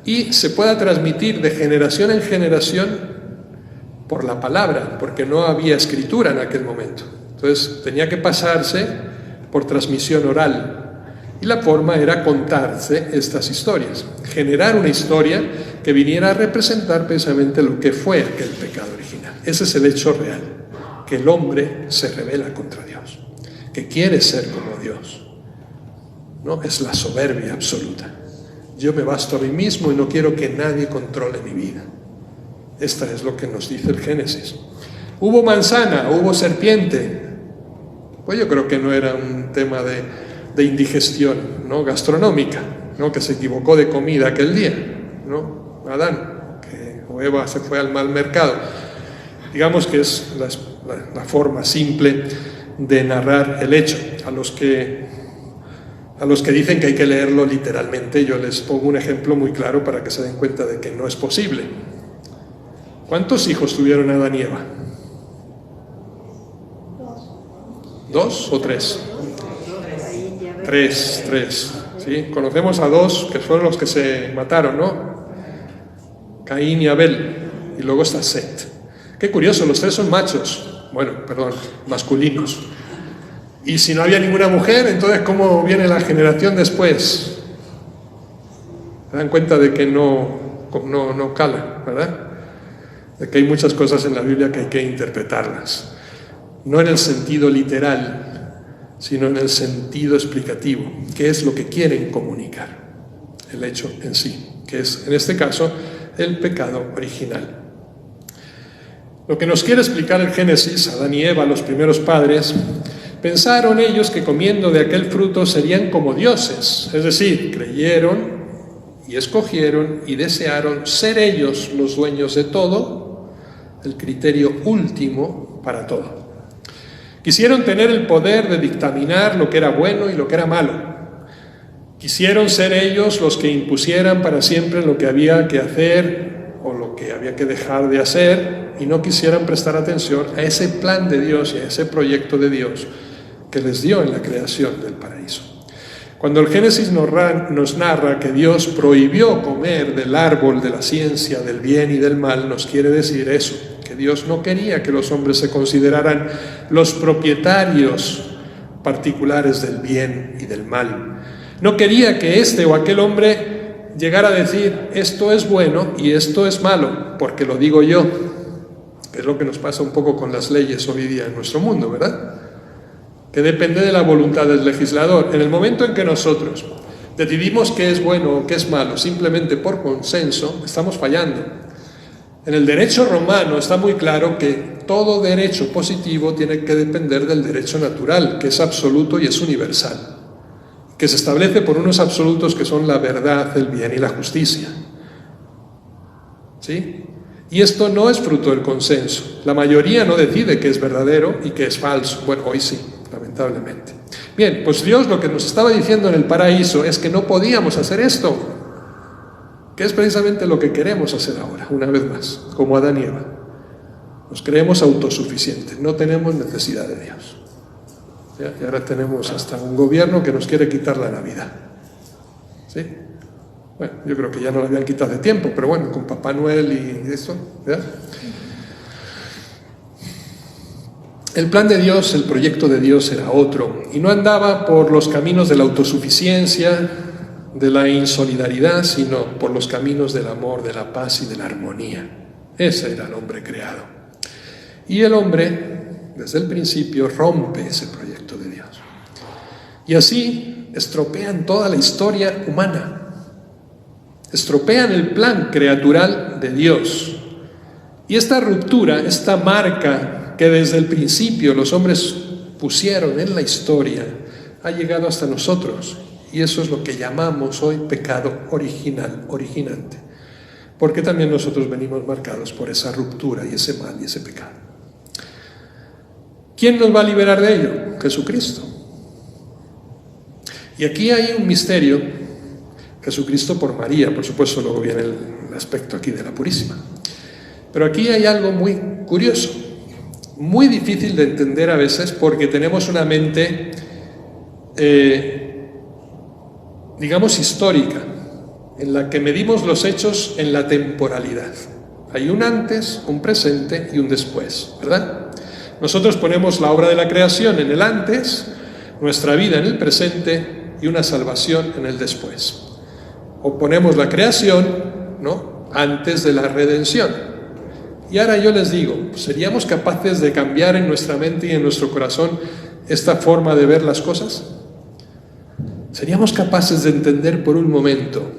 y se pueda transmitir de generación en generación por la palabra, porque no había escritura en aquel momento. Entonces tenía que pasarse por transmisión oral. Y la forma era contarse estas historias, generar una historia que viniera a representar precisamente lo que fue aquel pecado original. Ese es el hecho real, que el hombre se rebela contra Dios, que quiere ser como Dios. No, es la soberbia absoluta. Yo me basto a mí mismo y no quiero que nadie controle mi vida. Esta es lo que nos dice el Génesis. Hubo manzana, hubo serpiente. Pues yo creo que no era un tema de indigestión, ¿no? Gastronómica, ¿no? Que se equivocó de comida aquel día, ¿no? Adán, o Eva se fue al mal mercado. Digamos que es la forma simple de narrar el hecho. A los que dicen que hay que leerlo literalmente, yo les pongo un ejemplo muy claro para que se den cuenta de que no es posible. ¿Cuántos hijos tuvieron Adán y Eva? ¿2 o 3? Tres. ¿Sí? Conocemos a 2 que fueron los que se mataron, ¿no? Caín y Abel. Y luego está Set. Qué curioso, los 3 son machos. Bueno, perdón, masculinos. Y si no había ninguna mujer, entonces ¿cómo viene la generación después? Se dan cuenta de que no cala, ¿verdad? De que hay muchas cosas en la Biblia que hay que interpretarlas. No en el sentido literal, sino en el sentido explicativo. ¿Qué es lo que quieren comunicar? El hecho en sí, que es, en este caso, el pecado original. Lo que nos quiere explicar el Génesis, Adán y Eva, los primeros padres, pensaron ellos que comiendo de aquel fruto serían como dioses, es decir, creyeron y escogieron y desearon ser ellos los dueños de todo, el criterio último para todo. Quisieron tener el poder de dictaminar lo que era bueno y lo que era malo. Quisieron ser ellos los que impusieran para siempre lo que había que hacer o lo que había que dejar de hacer y no quisieran prestar atención a ese plan de Dios y a ese proyecto de Dios que les dio en la creación del paraíso. Cuando el Génesis nos narra que Dios prohibió comer del árbol de la ciencia del bien y del mal, nos quiere decir eso, que Dios no quería que los hombres se consideraran los propietarios particulares del bien y del mal. No quería que este o aquel hombre llegara a decir, esto es bueno y esto es malo, porque lo digo yo. Es lo que nos pasa un poco con las leyes hoy día en nuestro mundo, ¿verdad? Que depende de la voluntad del legislador. En el momento en que nosotros decidimos qué es bueno o qué es malo, simplemente por consenso, estamos fallando. En el derecho romano está muy claro que todo derecho positivo tiene que depender del derecho natural, que es absoluto y es universal, que se establece por unos absolutos que son la verdad, el bien y la justicia. ¿Sí? Y esto no es fruto del consenso. La mayoría no decide qué es verdadero y qué es falso. Bueno, hoy sí, lamentablemente. Bien, pues Dios lo que nos estaba diciendo en el paraíso es que no podíamos hacer esto, que es precisamente lo que queremos hacer ahora, una vez más, como Adán y Eva. Nos creemos autosuficientes, no tenemos necesidad de Dios. ¿Ya? Y ahora tenemos hasta un gobierno que nos quiere quitar la Navidad. ¿Sí? Bueno, yo creo que ya no la habían quitado de tiempo, pero bueno, con Papá Noel y eso, ¿ya? El plan de Dios, el proyecto de Dios era otro, y no andaba por los caminos de la autosuficiencia, de la insolidaridad, sino por los caminos del amor, de la paz y de la armonía. Ese era el hombre creado. Y el hombre, desde el principio, rompe ese proyecto de Dios. Y así estropean toda la historia humana. estropean el plan creatural de Dios. Y esta ruptura, esta marca que desde el principio los hombres pusieron en la historia, ha llegado hasta nosotros. Y eso es lo que llamamos hoy pecado original, originante. Porque también nosotros venimos marcados por esa ruptura y ese mal y ese pecado. ¿Quién nos va a liberar de ello? Jesucristo. Y aquí hay un misterio. Jesucristo por María, por supuesto, luego viene el aspecto aquí de la Purísima. Pero aquí hay algo muy curioso, muy difícil de entender a veces porque tenemos una mente, digamos, histórica, en la que medimos los hechos en la temporalidad. Hay un antes, un presente y un después, ¿verdad? Nosotros ponemos la obra de la creación en el antes, nuestra vida en el presente y una salvación en el después. O ponemos la creación, ¿no?, antes de la redención. Y ahora yo les digo, ¿seríamos capaces de cambiar en nuestra mente y en nuestro corazón esta forma de ver las cosas? ¿Seríamos capaces de entender por un momento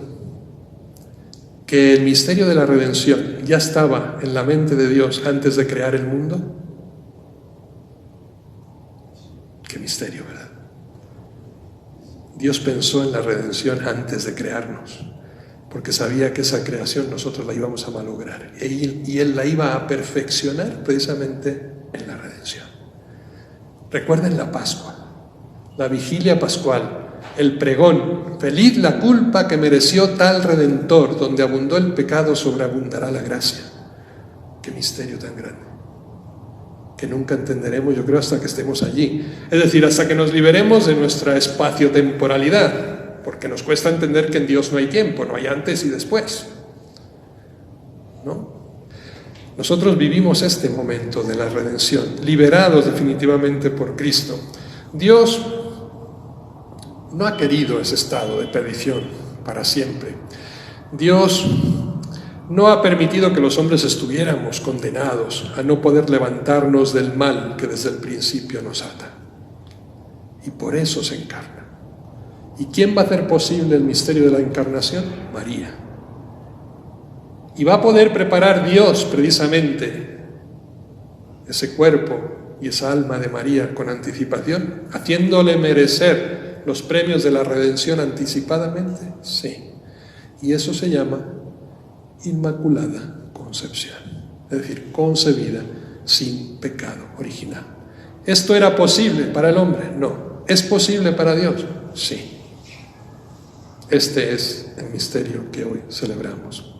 que el misterio de la redención ya estaba en la mente de Dios antes de crear el mundo? Qué misterio, ¿verdad? Dios pensó en la redención antes de crearnos, porque sabía que esa creación nosotros la íbamos a malograr y Él la iba a perfeccionar precisamente en la redención. Recuerden la Pascua, la vigilia pascual, el pregón: feliz la culpa que mereció tal Redentor, donde abundó el pecado, sobreabundará la gracia. Qué misterio tan grande, que nunca entenderemos, yo creo, hasta que estemos allí. Es decir, hasta que nos liberemos de nuestra espaciotemporalidad, porque nos cuesta entender que en Dios no hay tiempo, no hay antes y después, ¿no? Nosotros vivimos este momento de la redención, liberados definitivamente por Cristo. Dios no ha querido ese estado de perdición para siempre. Dios no ha permitido que los hombres estuviéramos condenados a no poder levantarnos del mal que desde el principio nos ata. Y por eso se encarna. ¿Y quién va a hacer posible el misterio de la encarnación? María. Y va a poder preparar Dios precisamente ese cuerpo y esa alma de María con anticipación, haciéndole merecer los premios de la redención anticipadamente. Sí. Y eso se llama Inmaculada Concepción, es decir, concebida sin pecado original. ¿Esto era posible para el hombre? No. ¿Es posible para Dios? Sí. Este es el misterio que hoy celebramos.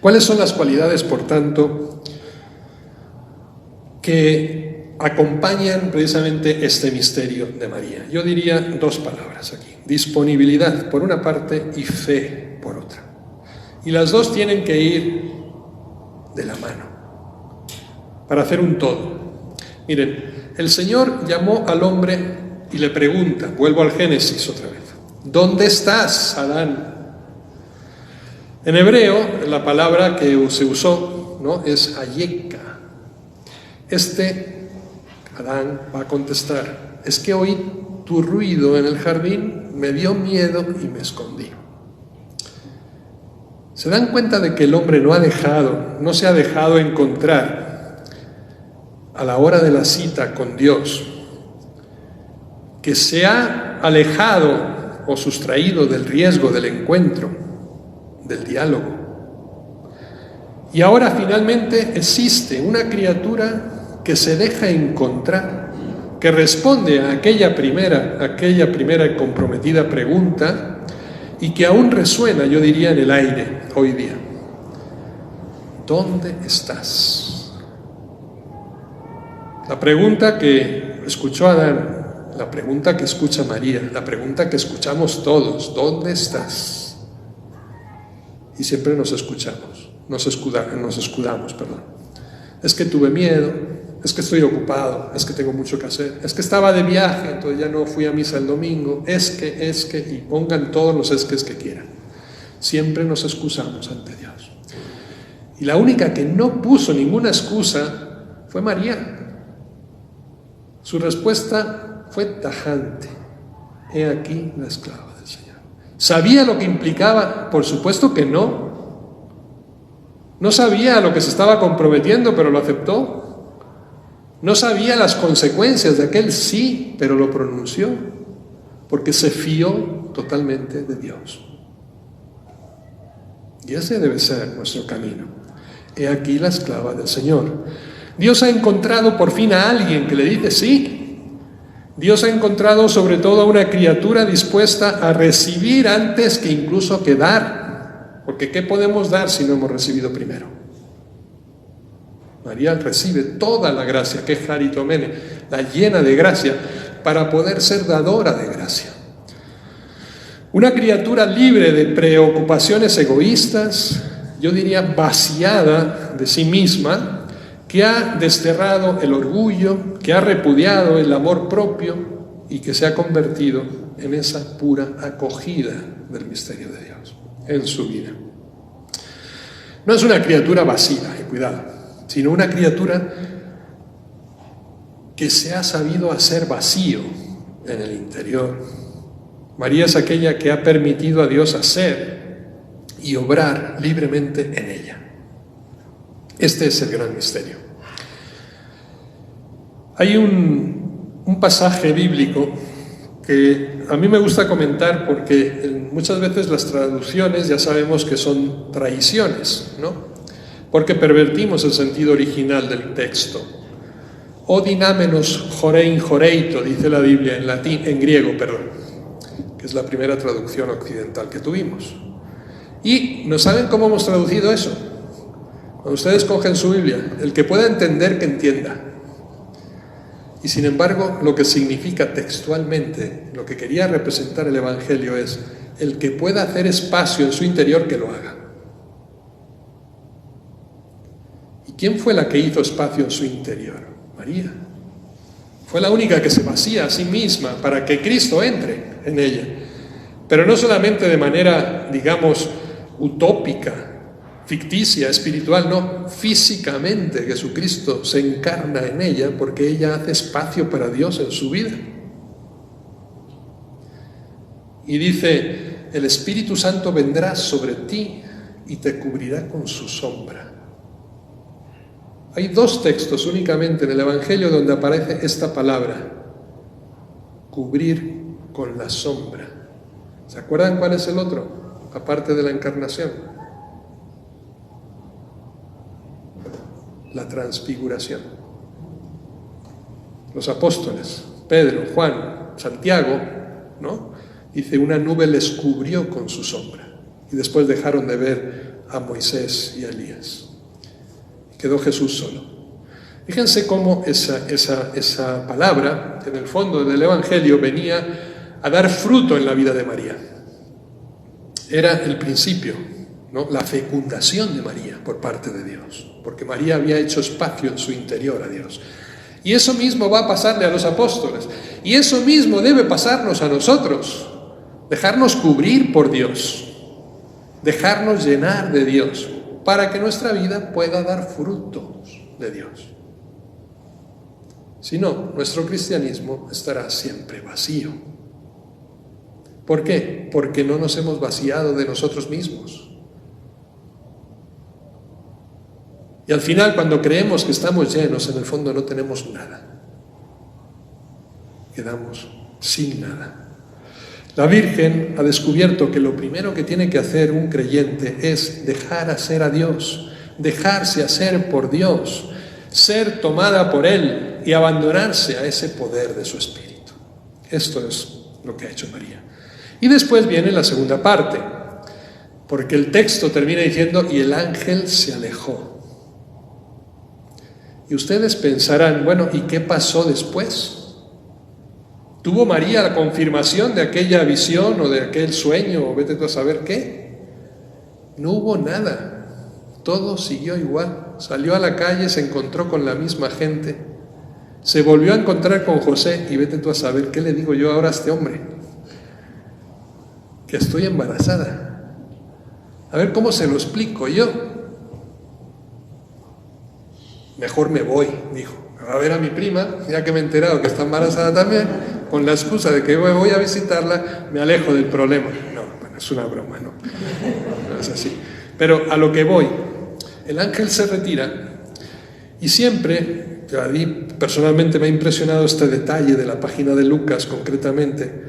¿Cuáles son las cualidades, por tanto, que acompañan precisamente este misterio de María? Yo diría dos palabras aquí: disponibilidad por una parte y fe por otra. Y las dos tienen que ir de la mano para hacer un todo. Miren, el Señor llamó al hombre y le pregunta, vuelvo al Génesis otra vez: ¿dónde estás, Adán? En hebreo, la palabra que se usó, ¿no?, es ayeka. Adán va a contestar: es que oí tu ruido en el jardín, me dio miedo y me escondí. ¿Se dan cuenta de que el hombre no se ha dejado encontrar a la hora de la cita con Dios? Que se ha alejado o sustraído del riesgo del encuentro, del diálogo. Y ahora finalmente existe una criatura que se deja encontrar, que responde a aquella primera y comprometida pregunta, y que aún resuena, yo diría, en el aire hoy día: ¿dónde estás? La pregunta que escuchó Adán, la pregunta que escucha María, la pregunta que escuchamos todos: ¿dónde estás? Y siempre nos escudamos. Es que tuve miedo, es que estoy ocupado, es que tengo mucho que hacer, es que estaba de viaje, entonces ya no fui a misa el domingo, es que, y pongan todos los esques que quieran. Siempre nos excusamos ante Dios. Y la única que no puso ninguna excusa fue María. Su respuesta fue tajante: he aquí la esclava del Señor. ¿Sabía lo que implicaba? Por supuesto que no. No sabía a lo que se estaba comprometiendo, pero lo aceptó. No sabía las consecuencias de aquel sí, pero lo pronunció, porque se fió totalmente de Dios. Y ese debe ser nuestro camino. He aquí la esclava del Señor. Dios ha encontrado por fin a alguien que le dice sí. Dios ha encontrado sobre todo a una criatura dispuesta a recibir antes que incluso que dar. Porque ¿qué podemos dar si no hemos recibido primero? María recibe toda la gracia, que es Charitomene, la llena de gracia, para poder ser dadora de gracia. Una criatura libre de preocupaciones egoístas, yo diría vaciada de sí misma, que ha desterrado el orgullo, que ha repudiado el amor propio y que se ha convertido en esa pura acogida del misterio de Dios en su vida. No es una criatura vacía, cuidado, sino una criatura que se ha sabido hacer vacío en el interior. María es aquella que ha permitido a Dios hacer y obrar libremente en ella. Este es el gran misterio. Hay un pasaje bíblico que a mí me gusta comentar porque muchas veces las traducciones ya sabemos que son traiciones, ¿no? Porque pervertimos el sentido original del texto. O dinámenos jorein joreito, dice la Biblia en griego, que es la primera traducción occidental que tuvimos. Y ¿no saben cómo hemos traducido eso? Cuando ustedes cogen su Biblia, el que pueda entender, que entienda. Y sin embargo, lo que significa textualmente, lo que quería representar el Evangelio es el que pueda hacer espacio en su interior, que lo haga. ¿Y quién fue la que hizo espacio en su interior? María. Fue la única que se vacía a sí misma para que Cristo entre en ella. Pero no solamente de manera, digamos, utópica, ficticia, espiritual, no, físicamente Jesucristo se encarna en ella porque ella hace espacio para Dios en su vida. Y dice, el Espíritu Santo vendrá sobre ti y te cubrirá con su sombra. Hay 2 textos únicamente en el Evangelio donde aparece esta palabra, cubrir con la sombra. ¿Se acuerdan cuál es el otro? Aparte de la encarnación. La transfiguración. Los apóstoles, Pedro, Juan, Santiago, ¿no? Dice, una nube les cubrió con su sombra. Y después dejaron de ver a Moisés y a Elías. Quedó Jesús solo. Fíjense cómo esa palabra, en el fondo del Evangelio, venía a dar fruto en la vida de María. Era el principio, ¿no? La fecundación de María por parte de Dios, porque María había hecho espacio en su interior a Dios. Y eso mismo va a pasarle a los apóstoles, y eso mismo debe pasarnos a nosotros, dejarnos cubrir por Dios, dejarnos llenar de Dios, para que nuestra vida pueda dar frutos de Dios. Si no, nuestro cristianismo estará siempre vacío. ¿Por qué? Porque no nos hemos vaciado de nosotros mismos. Y al final, cuando creemos que estamos llenos, en el fondo no tenemos nada. Quedamos sin nada. La Virgen ha descubierto que lo primero que tiene que hacer un creyente es dejar hacer a Dios, dejarse hacer por Dios, ser tomada por Él y abandonarse a ese poder de su Espíritu. Esto es lo que ha hecho María. Y después viene la segunda parte, porque el texto termina diciendo, y el ángel se alejó. Y ustedes pensarán, bueno, ¿y qué pasó después? ¿Tuvo María la confirmación de aquella visión o de aquel sueño o vete tú a saber qué? No hubo nada, todo siguió igual. Salió a la calle, se encontró con la misma gente, se volvió a encontrar con José y vete tú a saber qué le digo yo ahora a este hombre, que estoy embarazada. A ver cómo se lo explico yo. Mejor me voy, dijo, a ver a mi prima, ya que me he enterado que está embarazada también, con la excusa de que voy a visitarla, me alejo del problema. No, es una broma, ¿no? No es así. Pero a lo que voy, el ángel se retira y siempre, a mí personalmente me ha impresionado este detalle de la página de Lucas concretamente,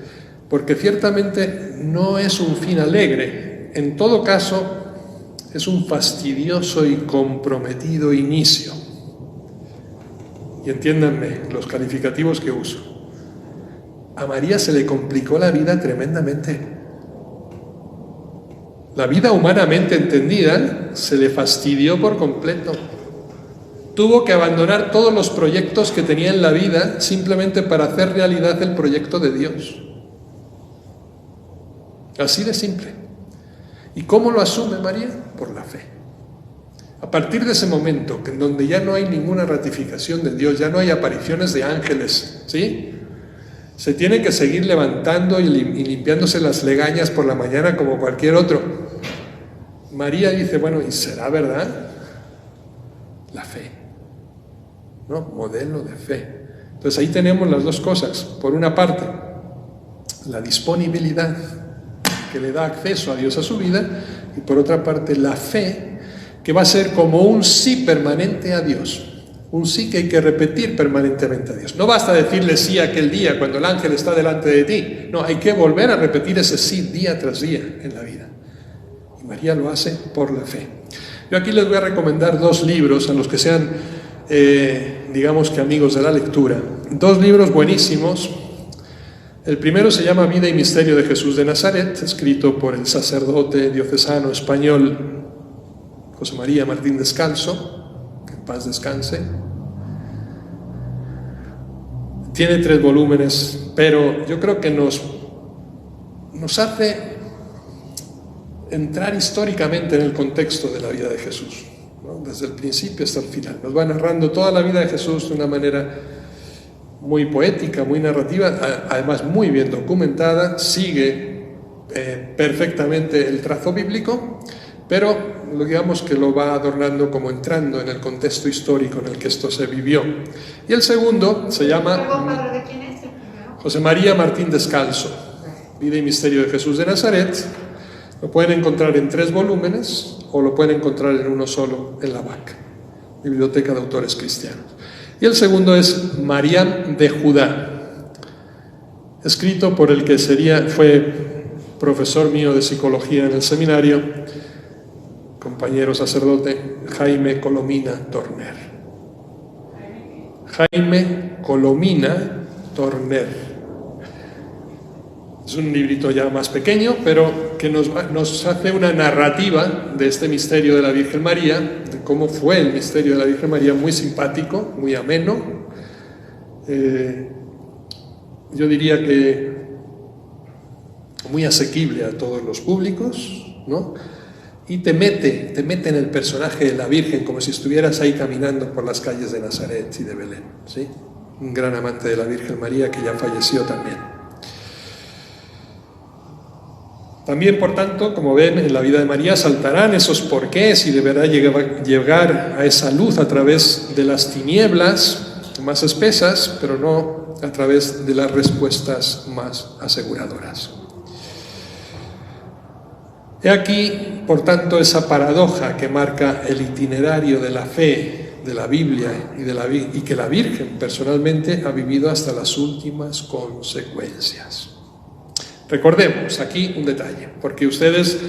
porque ciertamente no es un fin alegre, en todo caso es un fastidioso y comprometido inicio. Y entiéndanme los calificativos que uso. A María se le complicó la vida tremendamente. La vida humanamente entendida se le fastidió por completo. Tuvo que abandonar todos los proyectos que tenía en la vida simplemente para hacer realidad el proyecto de Dios. Así de simple. ¿Y cómo lo asume María? Por la fe. A partir de ese momento, en donde ya no hay ninguna ratificación de Dios, ya no hay apariciones de ángeles, ¿sí? Se tiene que seguir levantando y limpiándose las legañas por la mañana como cualquier otro. María dice, bueno, ¿y será verdad? La fe, ¿no? Modelo de fe. Entonces ahí tenemos las dos cosas. Por una parte, la disponibilidad que le da acceso a Dios a su vida, y por otra parte, la fe que va a ser como un sí permanente a Dios. Un sí que hay que repetir permanentemente a Dios. No basta decirle sí aquel día cuando el ángel está delante de ti. No, hay que volver a repetir ese sí día tras día en la vida. Y María lo hace por la fe. Yo aquí les voy a recomendar 2 libros a los que sean, digamos que amigos de la lectura. 2 libros buenísimos. El primero se llama Vida y Misterio de Jesús de Nazaret, escrito por el sacerdote diocesano español José María Martín Descalzo, que en paz descanse. Tiene 3 volúmenes, pero yo creo que nos hace entrar históricamente en el contexto de la vida de Jesús, ¿no? Desde el principio hasta el final. Nos va narrando toda la vida de Jesús de una manera muy poética, muy narrativa, además muy bien documentada, sigue perfectamente el trazo bíblico, pero digamos que lo va adornando como entrando en el contexto histórico en el que esto se vivió. Y el segundo se llama ¿de quién es el primero? José María Martín Descalzo, Vida y Misterio de Jesús de Nazaret. Lo pueden encontrar en 3 volúmenes o lo pueden encontrar en uno solo en la BAC, Biblioteca de Autores Cristianos. Y el segundo es Mariam de Judá, escrito por el que fue profesor mío de psicología en el seminario, compañero sacerdote, Jaime Colomina Torner. Jaime Colomina Torner. Es un librito ya más pequeño, pero que nos hace una narrativa de este misterio de la Virgen María, de cómo fue el misterio de la Virgen María, muy simpático, muy ameno. Yo diría que muy asequible a todos los públicos, ¿no? Y te mete en el personaje de la Virgen como si estuvieras ahí caminando por las calles de Nazaret y de Belén, ¿sí? Un gran amante de la Virgen María que ya falleció también. También, por tanto, como ven, en la vida de María saltarán esos porqués y deberá llegar a esa luz a través de las tinieblas más espesas, pero no a través de las respuestas más aseguradoras. He aquí, por tanto, esa paradoja que marca el itinerario de la fe, de la Biblia y que la Virgen personalmente ha vivido hasta las últimas consecuencias. Recordemos aquí un detalle, porque ustedes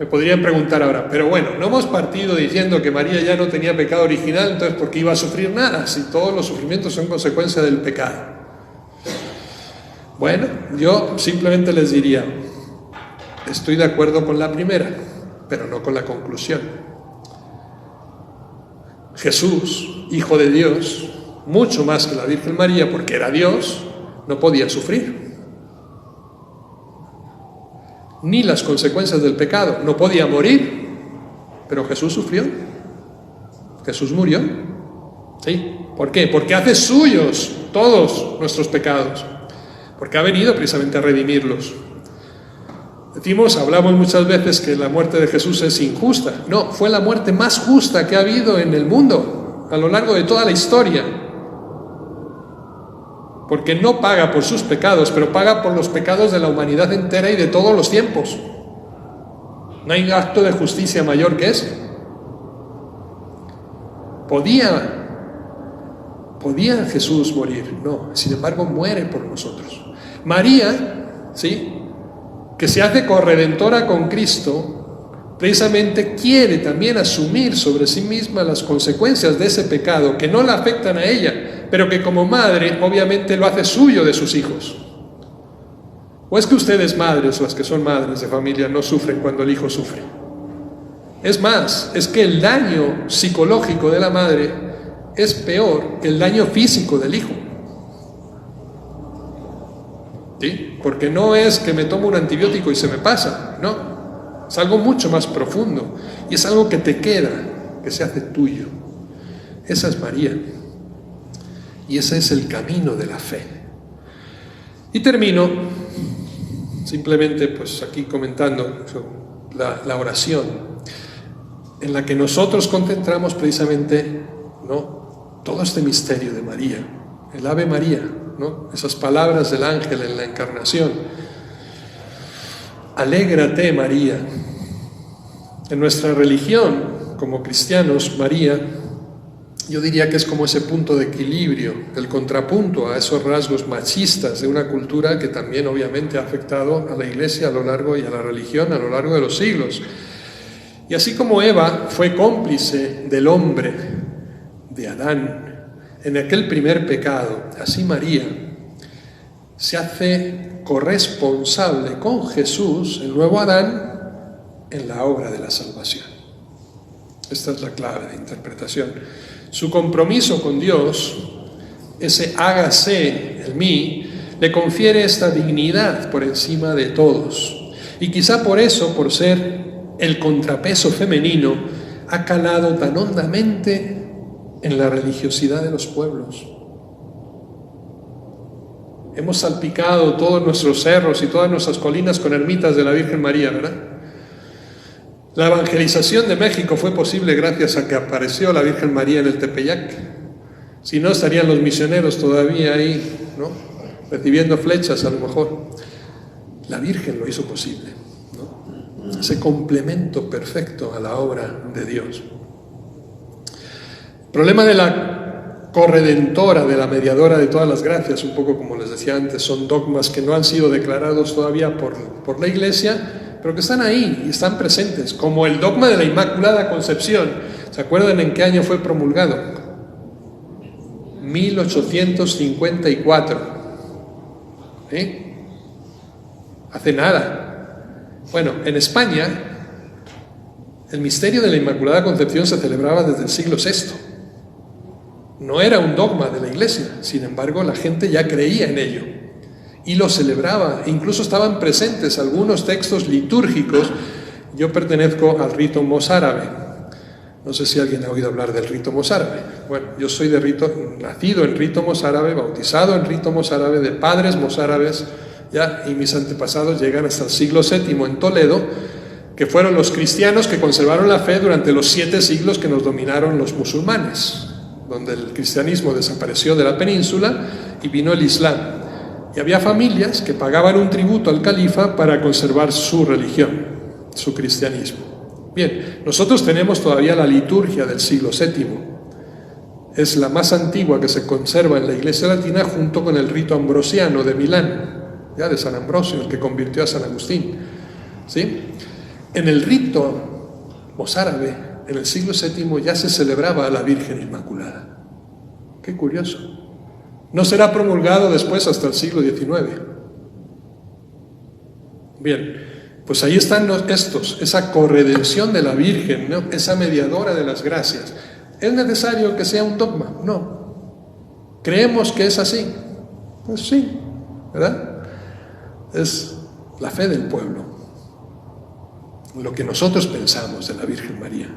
me podrían preguntar ahora, pero bueno, no hemos partido diciendo que María ya no tenía pecado original, entonces ¿por qué iba a sufrir nada si todos los sufrimientos son consecuencia del pecado? Bueno, yo simplemente les diría, estoy de acuerdo con la primera, pero no con la conclusión. Jesús, Hijo de Dios, mucho más que la Virgen María, porque era Dios, no podía sufrir ni las consecuencias del pecado, no podía morir, pero Jesús sufrió, Jesús murió, ¿sí? ¿Por qué? Porque hace suyos todos nuestros pecados, porque ha venido precisamente a redimirlos. Hablamos muchas veces que la muerte de Jesús es injusta. No, fue la muerte más justa que ha habido en el mundo a lo largo de toda la historia. Porque no paga por sus pecados, pero paga por los pecados de la humanidad entera y de todos los tiempos. No hay acto de justicia mayor que ese. ¿Podía Jesús morir? No, sin embargo muere por nosotros. María, ¿sí?, que se hace corredentora con Cristo, precisamente quiere también asumir sobre sí misma las consecuencias de ese pecado que no la afectan a ella, pero que como madre obviamente lo hace suyo de sus hijos. ¿O es que ustedes, madres, las que son madres de familia, no sufren cuando el hijo sufre? Es más, es que el daño psicológico de la madre es peor que el daño físico del hijo. ¿Sí? Porque no es que me tomo un antibiótico y se me pasa, no. Es algo mucho más profundo y es algo que te queda, que se hace tuyo. Esa es María y ese es el camino de la fe. Y termino simplemente pues aquí comentando la oración en la que nosotros concentramos precisamente, ¿no?, todo este misterio de María, el Ave María, ¿no?, esas palabras del ángel en la encarnación. Alégrate, María. En nuestra religión, como cristianos, María, yo diría que es como ese punto de equilibrio, el contrapunto a esos rasgos machistas de una cultura que también obviamente ha afectado a la Iglesia a lo largo y a la religión a lo largo de los siglos. Y así como Eva fue cómplice del hombre, de Adán, en aquel primer pecado, así María se hace corresponsable con Jesús, el nuevo Adán, en la obra de la salvación. Esta es la clave de interpretación. Su compromiso con Dios, ese hágase en mí, le confiere esta dignidad por encima de todos. Y quizá por eso, por ser el contrapeso femenino, ha calado tan hondamente en la religiosidad de los pueblos. Hemos salpicado todos nuestros cerros y todas nuestras colinas con ermitas de la Virgen María, ¿verdad? La evangelización de México fue posible gracias a que apareció la Virgen María en el Tepeyac. Si no, estarían los misioneros todavía ahí, ¿no?, recibiendo flechas a lo mejor. La Virgen lo hizo posible, ¿no?, ese complemento perfecto a la obra de Dios. El problema de la corredentora, de la mediadora de todas las gracias, un poco como les decía antes, son dogmas que no han sido declarados todavía por la Iglesia, pero que están ahí y están presentes, como el dogma de la Inmaculada Concepción. ¿Se acuerdan en qué año fue promulgado? 1854. ¿Sí? Hace nada. Bueno, en España el misterio de la Inmaculada Concepción se celebraba desde el siglo VI. No era un dogma de la Iglesia, sin embargo la gente ya creía en ello y lo celebraba, incluso estaban presentes algunos textos litúrgicos. Yo pertenezco al rito mozárabe. No sé si alguien ha oído hablar del rito mozárabe. Bueno, yo soy nacido en rito mozárabe, bautizado en rito mozárabe, de padres mozárabes, ya, y mis antepasados llegan hasta el siglo VII en Toledo, que fueron los cristianos que conservaron la fe durante los 7 siglos que nos dominaron los musulmanes, donde el cristianismo desapareció de la península y vino el Islam. Y había familias que pagaban un tributo al califa para conservar su religión, su cristianismo. Bien, nosotros tenemos todavía la liturgia del siglo VII. Es la más antigua que se conserva en la Iglesia Latina junto con el rito ambrosiano de Milán, ya de San Ambrosio, el que convirtió a San Agustín. ¿Sí? En el rito mozárabe, en el siglo VII, ya se celebraba a la Virgen Inmaculada. Qué curioso. No será promulgado después hasta el siglo XIX. Bien, pues ahí están esa corredención de la Virgen, ¿no?, esa mediadora de las gracias. ¿Es necesario que sea un dogma? No. ¿Creemos que es así? Pues sí, ¿verdad? Es la fe del pueblo, lo que nosotros pensamos de la Virgen María.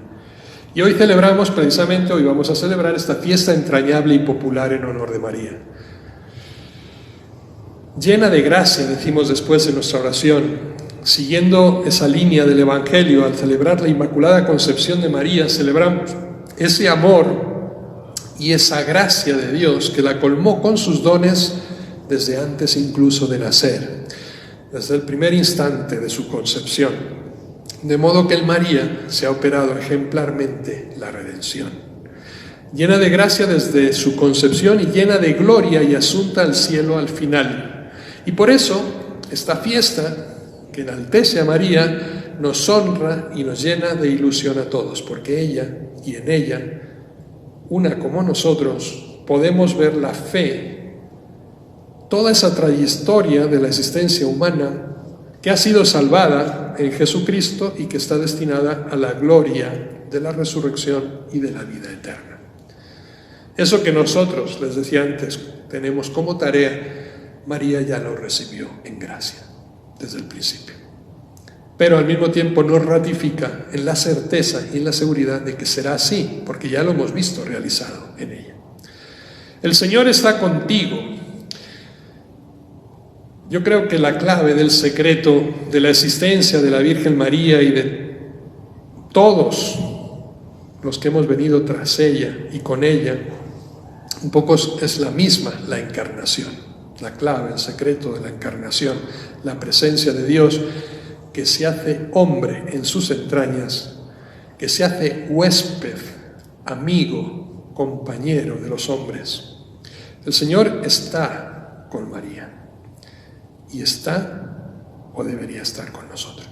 Y hoy celebramos, precisamente hoy vamos a celebrar esta fiesta entrañable y popular en honor de María. Llena de gracia, decimos después en nuestra oración, siguiendo esa línea del Evangelio. Al celebrar la Inmaculada Concepción de María, celebramos ese amor y esa gracia de Dios que la colmó con sus dones desde antes incluso de nacer, desde el primer instante de su concepción. De modo que en María se ha operado ejemplarmente la redención, llena de gracia desde su concepción y llena de gloria y asunta al cielo al final. Y por eso esta fiesta que enaltece a María nos honra y nos llena de ilusión a todos, porque ella y en ella, una como nosotros, podemos ver la fe, toda esa trayectoria de la existencia humana que ha sido salvada en Jesucristo y que está destinada a la gloria de la resurrección y de la vida eterna. Eso que nosotros, les decía antes, tenemos como tarea, María ya lo recibió en gracia desde el principio. Pero al mismo tiempo nos ratifica en la certeza y en la seguridad de que será así, porque ya lo hemos visto realizado en ella. El Señor está contigo. Yo creo que la clave del secreto de la existencia de la Virgen María y de todos los que hemos venido tras ella y con ella, un poco es la misma, la encarnación. La clave, el secreto de la encarnación, la presencia de Dios que se hace hombre en sus entrañas, que se hace huésped, amigo, compañero de los hombres. El Señor está con María. Y está o debería estar con nosotros.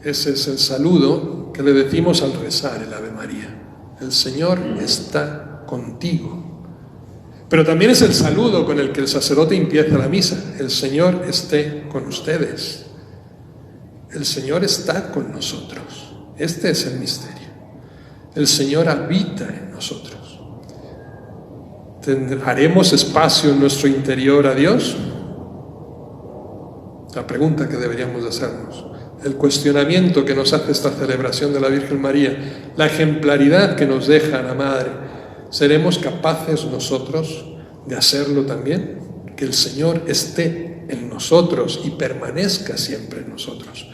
Ese es el saludo que le decimos al rezar el Ave María. El Señor está contigo. Pero también es el saludo con el que el sacerdote empieza la misa. El Señor esté con ustedes. El Señor está con nosotros. Este es el misterio. El Señor habita en nosotros. ¿Haremos espacio en nuestro interior a Dios? La pregunta que deberíamos hacernos, el cuestionamiento que nos hace esta celebración de la Virgen María, la ejemplaridad que nos deja la Madre, ¿seremos capaces nosotros de hacerlo también? Que el Señor esté en nosotros y permanezca siempre en nosotros.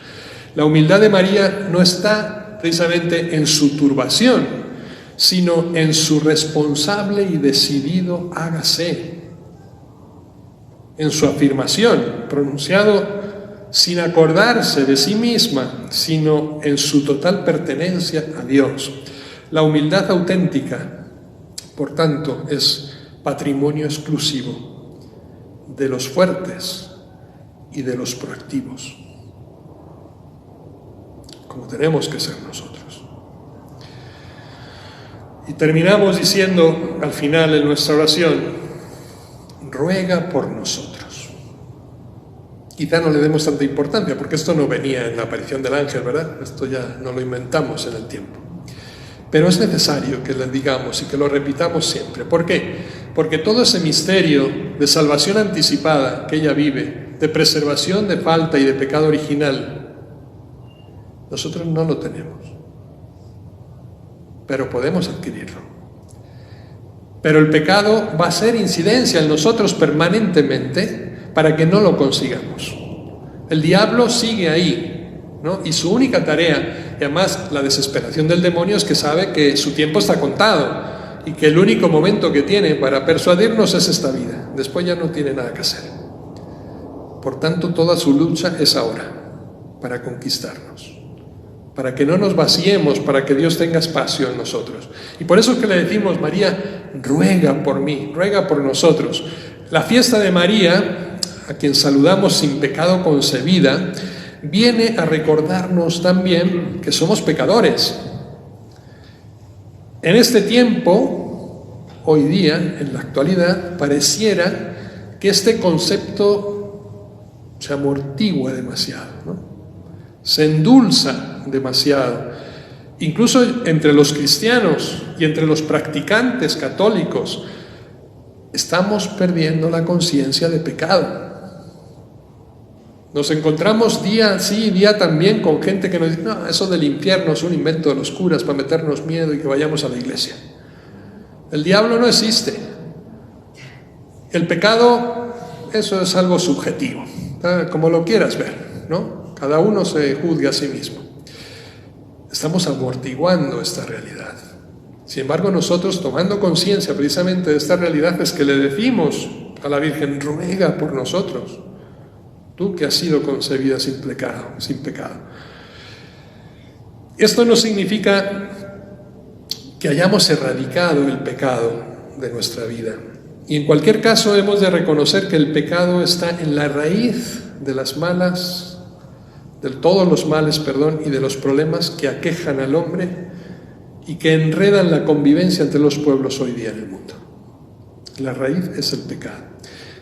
La humildad de María no está precisamente en su turbación, sino en su responsable y decidido hágase, en su afirmación, pronunciado sin acordarse de sí misma, sino en su total pertenencia a Dios. La humildad auténtica, por tanto, es patrimonio exclusivo de los fuertes y de los proactivos, como tenemos que ser nosotros. Y terminamos diciendo al final en nuestra oración, ruega por nosotros. Quizá no le demos tanta importancia, porque esto no venía en la aparición del ángel, ¿verdad? Esto ya no lo inventamos en el tiempo. Pero es necesario que le digamos y que lo repitamos siempre. ¿Por qué? Porque todo ese misterio de salvación anticipada que ella vive, de preservación de falta y de pecado original, nosotros no lo tenemos. Pero podemos adquirirlo. Pero el pecado va a ser incidencia en nosotros permanentemente para que no lo consigamos. El diablo sigue ahí, ¿no? Y su única tarea, y además la desesperación del demonio, es que sabe que su tiempo está contado y que el único momento que tiene para persuadirnos es esta vida. Después ya no tiene nada que hacer. Por tanto, toda su lucha es ahora, para conquistarnos, para que no nos vaciemos, para que Dios tenga espacio en nosotros. Y por eso es que le decimos, María, ruega por mí, ruega por nosotros. La fiesta de María, a quien saludamos sin pecado concebida, viene a recordarnos también que somos pecadores. En este tiempo, hoy día, en la actualidad, pareciera que este concepto se amortigua demasiado, ¿no? Se endulza demasiado. Incluso entre los cristianos y entre los practicantes católicos estamos perdiendo la conciencia de pecado. Nos encontramos día sí y día también con gente que nos dice, no, eso del infierno es un invento de los curas para meternos miedo y que vayamos a la iglesia. El diablo no existe. El pecado, eso es algo subjetivo, como lo quieras ver, ¿no? Cada uno se juzga a sí mismo. Estamos amortiguando esta realidad. Sin embargo, nosotros, tomando conciencia precisamente de esta realidad, es que le decimos a la Virgen, ruega por nosotros, tú que has sido concebida sin pecado. Esto no significa que hayamos erradicado el pecado de nuestra vida. Y en cualquier caso hemos de reconocer que el pecado está en la raíz de todos los males, y de los problemas que aquejan al hombre y que enredan la convivencia entre los pueblos hoy día en el mundo. La raíz es el pecado.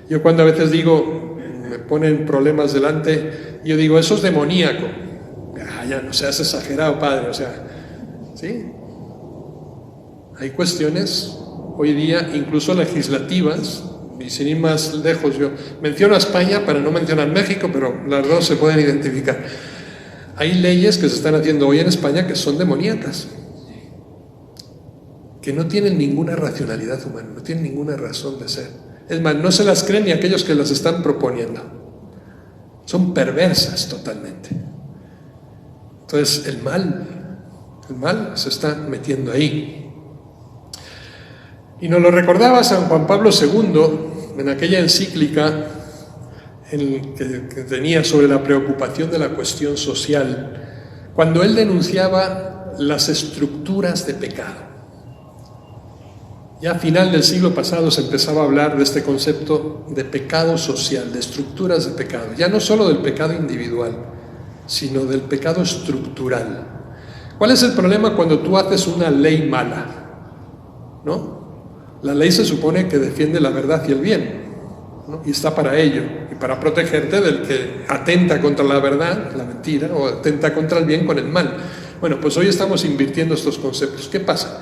Yo cuando a veces digo, me ponen problemas delante, yo digo, eso es demoníaco. Ya no seas exagerado, padre, ¿sí? Hay cuestiones hoy día, incluso legislativas, y sin ir más lejos, yo menciono a España para no mencionar México, pero las dos se pueden identificar. Hay leyes que se están haciendo hoy en España que son demoníacas, que no tienen ninguna racionalidad humana, no tienen ninguna razón de ser. Es más, no se las creen ni aquellos que las están proponiendo. Son perversas totalmente. Entonces, el mal se está metiendo ahí. Y nos lo recordaba San Juan Pablo II en aquella encíclica que tenía sobre la preocupación de la cuestión social, cuando él denunciaba las estructuras de pecado. Ya a final del siglo pasado se empezaba a hablar de este concepto de pecado social, de estructuras de pecado, ya no solo del pecado individual, sino del pecado estructural. ¿Cuál es el problema cuando tú haces una ley mala? ¿No? La ley se supone que defiende la verdad y el bien, ¿no? Y está para ello, y para protegerte del que atenta contra la verdad, la mentira, o atenta contra el bien con el mal. Bueno, pues hoy estamos invirtiendo estos conceptos. ¿Qué pasa?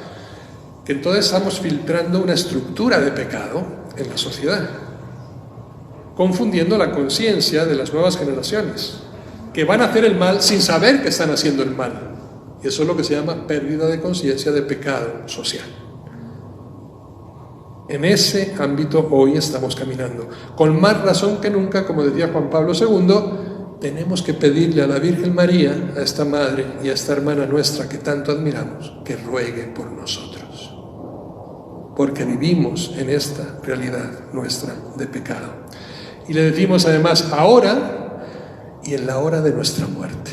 Que entonces estamos filtrando una estructura de pecado en la sociedad, confundiendo la conciencia de las nuevas generaciones, que van a hacer el mal sin saber que están haciendo el mal. Y eso es lo que se llama pérdida de conciencia de pecado social. En ese ámbito hoy estamos caminando. Con más razón que nunca, como decía Juan Pablo II, tenemos que pedirle a la Virgen María, a esta madre y a esta hermana nuestra que tanto admiramos, que ruegue por nosotros. Porque vivimos en esta realidad nuestra de pecado. Y le decimos además ahora y en la hora de nuestra muerte.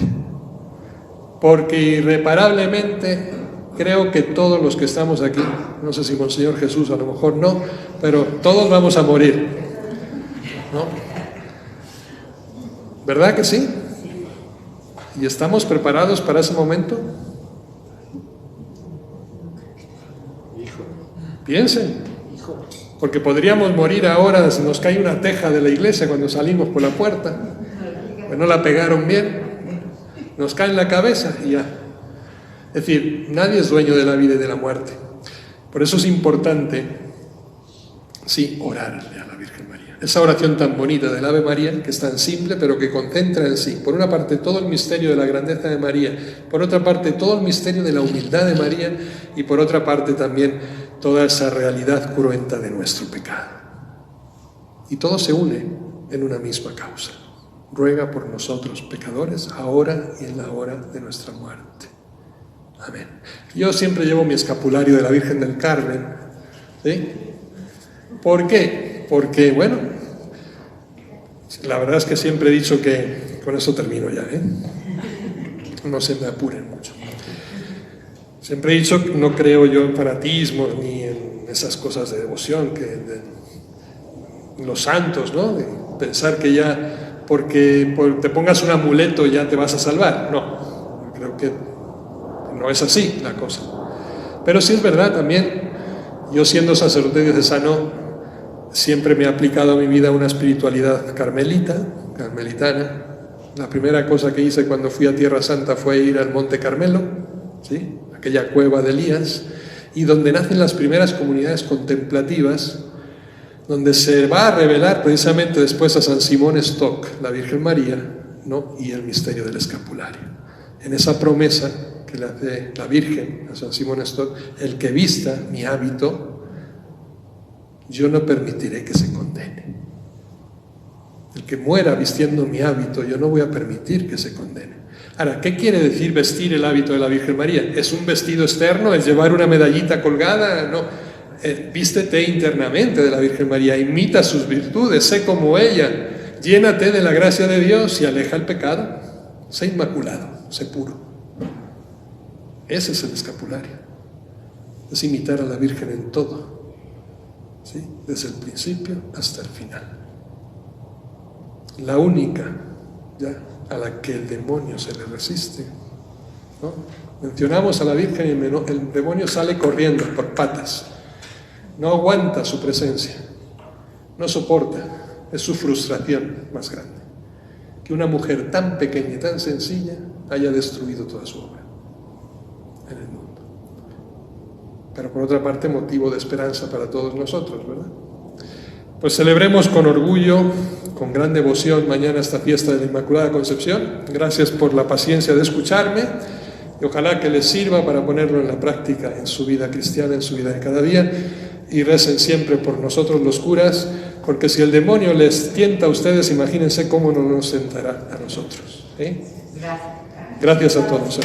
Porque irreparablemente creo que todos los que estamos aquí, no sé si Monseñor Jesús a lo mejor no, pero todos vamos a morir, ¿no? ¿Verdad que sí? ¿Y estamos preparados para ese momento? Piensen, porque podríamos morir ahora si nos cae una teja de la iglesia cuando salimos por la puerta, pues no la pegaron bien, nos cae en la cabeza y ya. Es decir, nadie es dueño de la vida y de la muerte. Por eso es importante, sí, orarle a la Virgen María. Esa oración tan bonita del Ave María, que es tan simple, pero que concentra en sí, por una parte, todo el misterio de la grandeza de María, por otra parte, todo el misterio de la humildad de María, y por otra parte también toda esa realidad cruenta de nuestro pecado. Y todo se une en una misma causa. Ruega por nosotros, pecadores, ahora y en la hora de nuestra muerte. Amén. Yo siempre llevo mi escapulario de la Virgen del Carmen, ¿sí? ¿Por qué? Porque, bueno, la verdad es que siempre he dicho que, con eso termino ya, no se me apuren mucho. Siempre he dicho que no creo yo en fanatismos ni en esas cosas de devoción, que de los santos, ¿no? De pensar que ya porque te pongas un amuleto ya te vas a salvar. No, creo que no es así la cosa. Pero sí es verdad también, yo siendo sacerdote diocesano, siempre me he aplicado a mi vida una espiritualidad carmelitana. La primera cosa que hice cuando fui a Tierra Santa fue ir al Monte Carmelo, ¿sí? Aquella cueva de Elías, y donde nacen las primeras comunidades contemplativas, donde se va a revelar precisamente después a San Simón Stock, la Virgen María, ¿no? Y el misterio del escapulario. En esa promesa que le hace la Virgen a San Simón Stock, el que vista mi hábito, yo no permitiré que se condene. El que muera vistiendo mi hábito, yo no voy a permitir que se condene. Ahora, ¿qué quiere decir vestir el hábito de la Virgen María? ¿Es un vestido externo? ¿Es llevar una medallita colgada? No. Vístete internamente de la Virgen María, imita sus virtudes, sé como ella, llénate de la gracia de Dios y aleja el pecado. Sé inmaculado, sé puro. Ese es el escapulario. Es imitar a la Virgen en todo, ¿sí? Desde el principio hasta el final. La única, ¿ya?, a la que el demonio se le resiste, ¿no? Mencionamos a la Virgen y el demonio sale corriendo por patas. No aguanta su presencia, no soporta. Es su frustración más grande, que una mujer tan pequeña y tan sencilla haya destruido toda su obra en el mundo. Pero por otra parte, motivo de esperanza para todos nosotros, ¿verdad? Pues celebremos con orgullo, con gran devoción mañana esta fiesta de la Inmaculada Concepción. Gracias por la paciencia de escucharme y ojalá que les sirva para ponerlo en la práctica en su vida cristiana, en su vida de cada día, y recen siempre por nosotros los curas, porque si el demonio les tienta a ustedes, imagínense cómo no nos tentará a nosotros, ¿eh? Gracias a todos.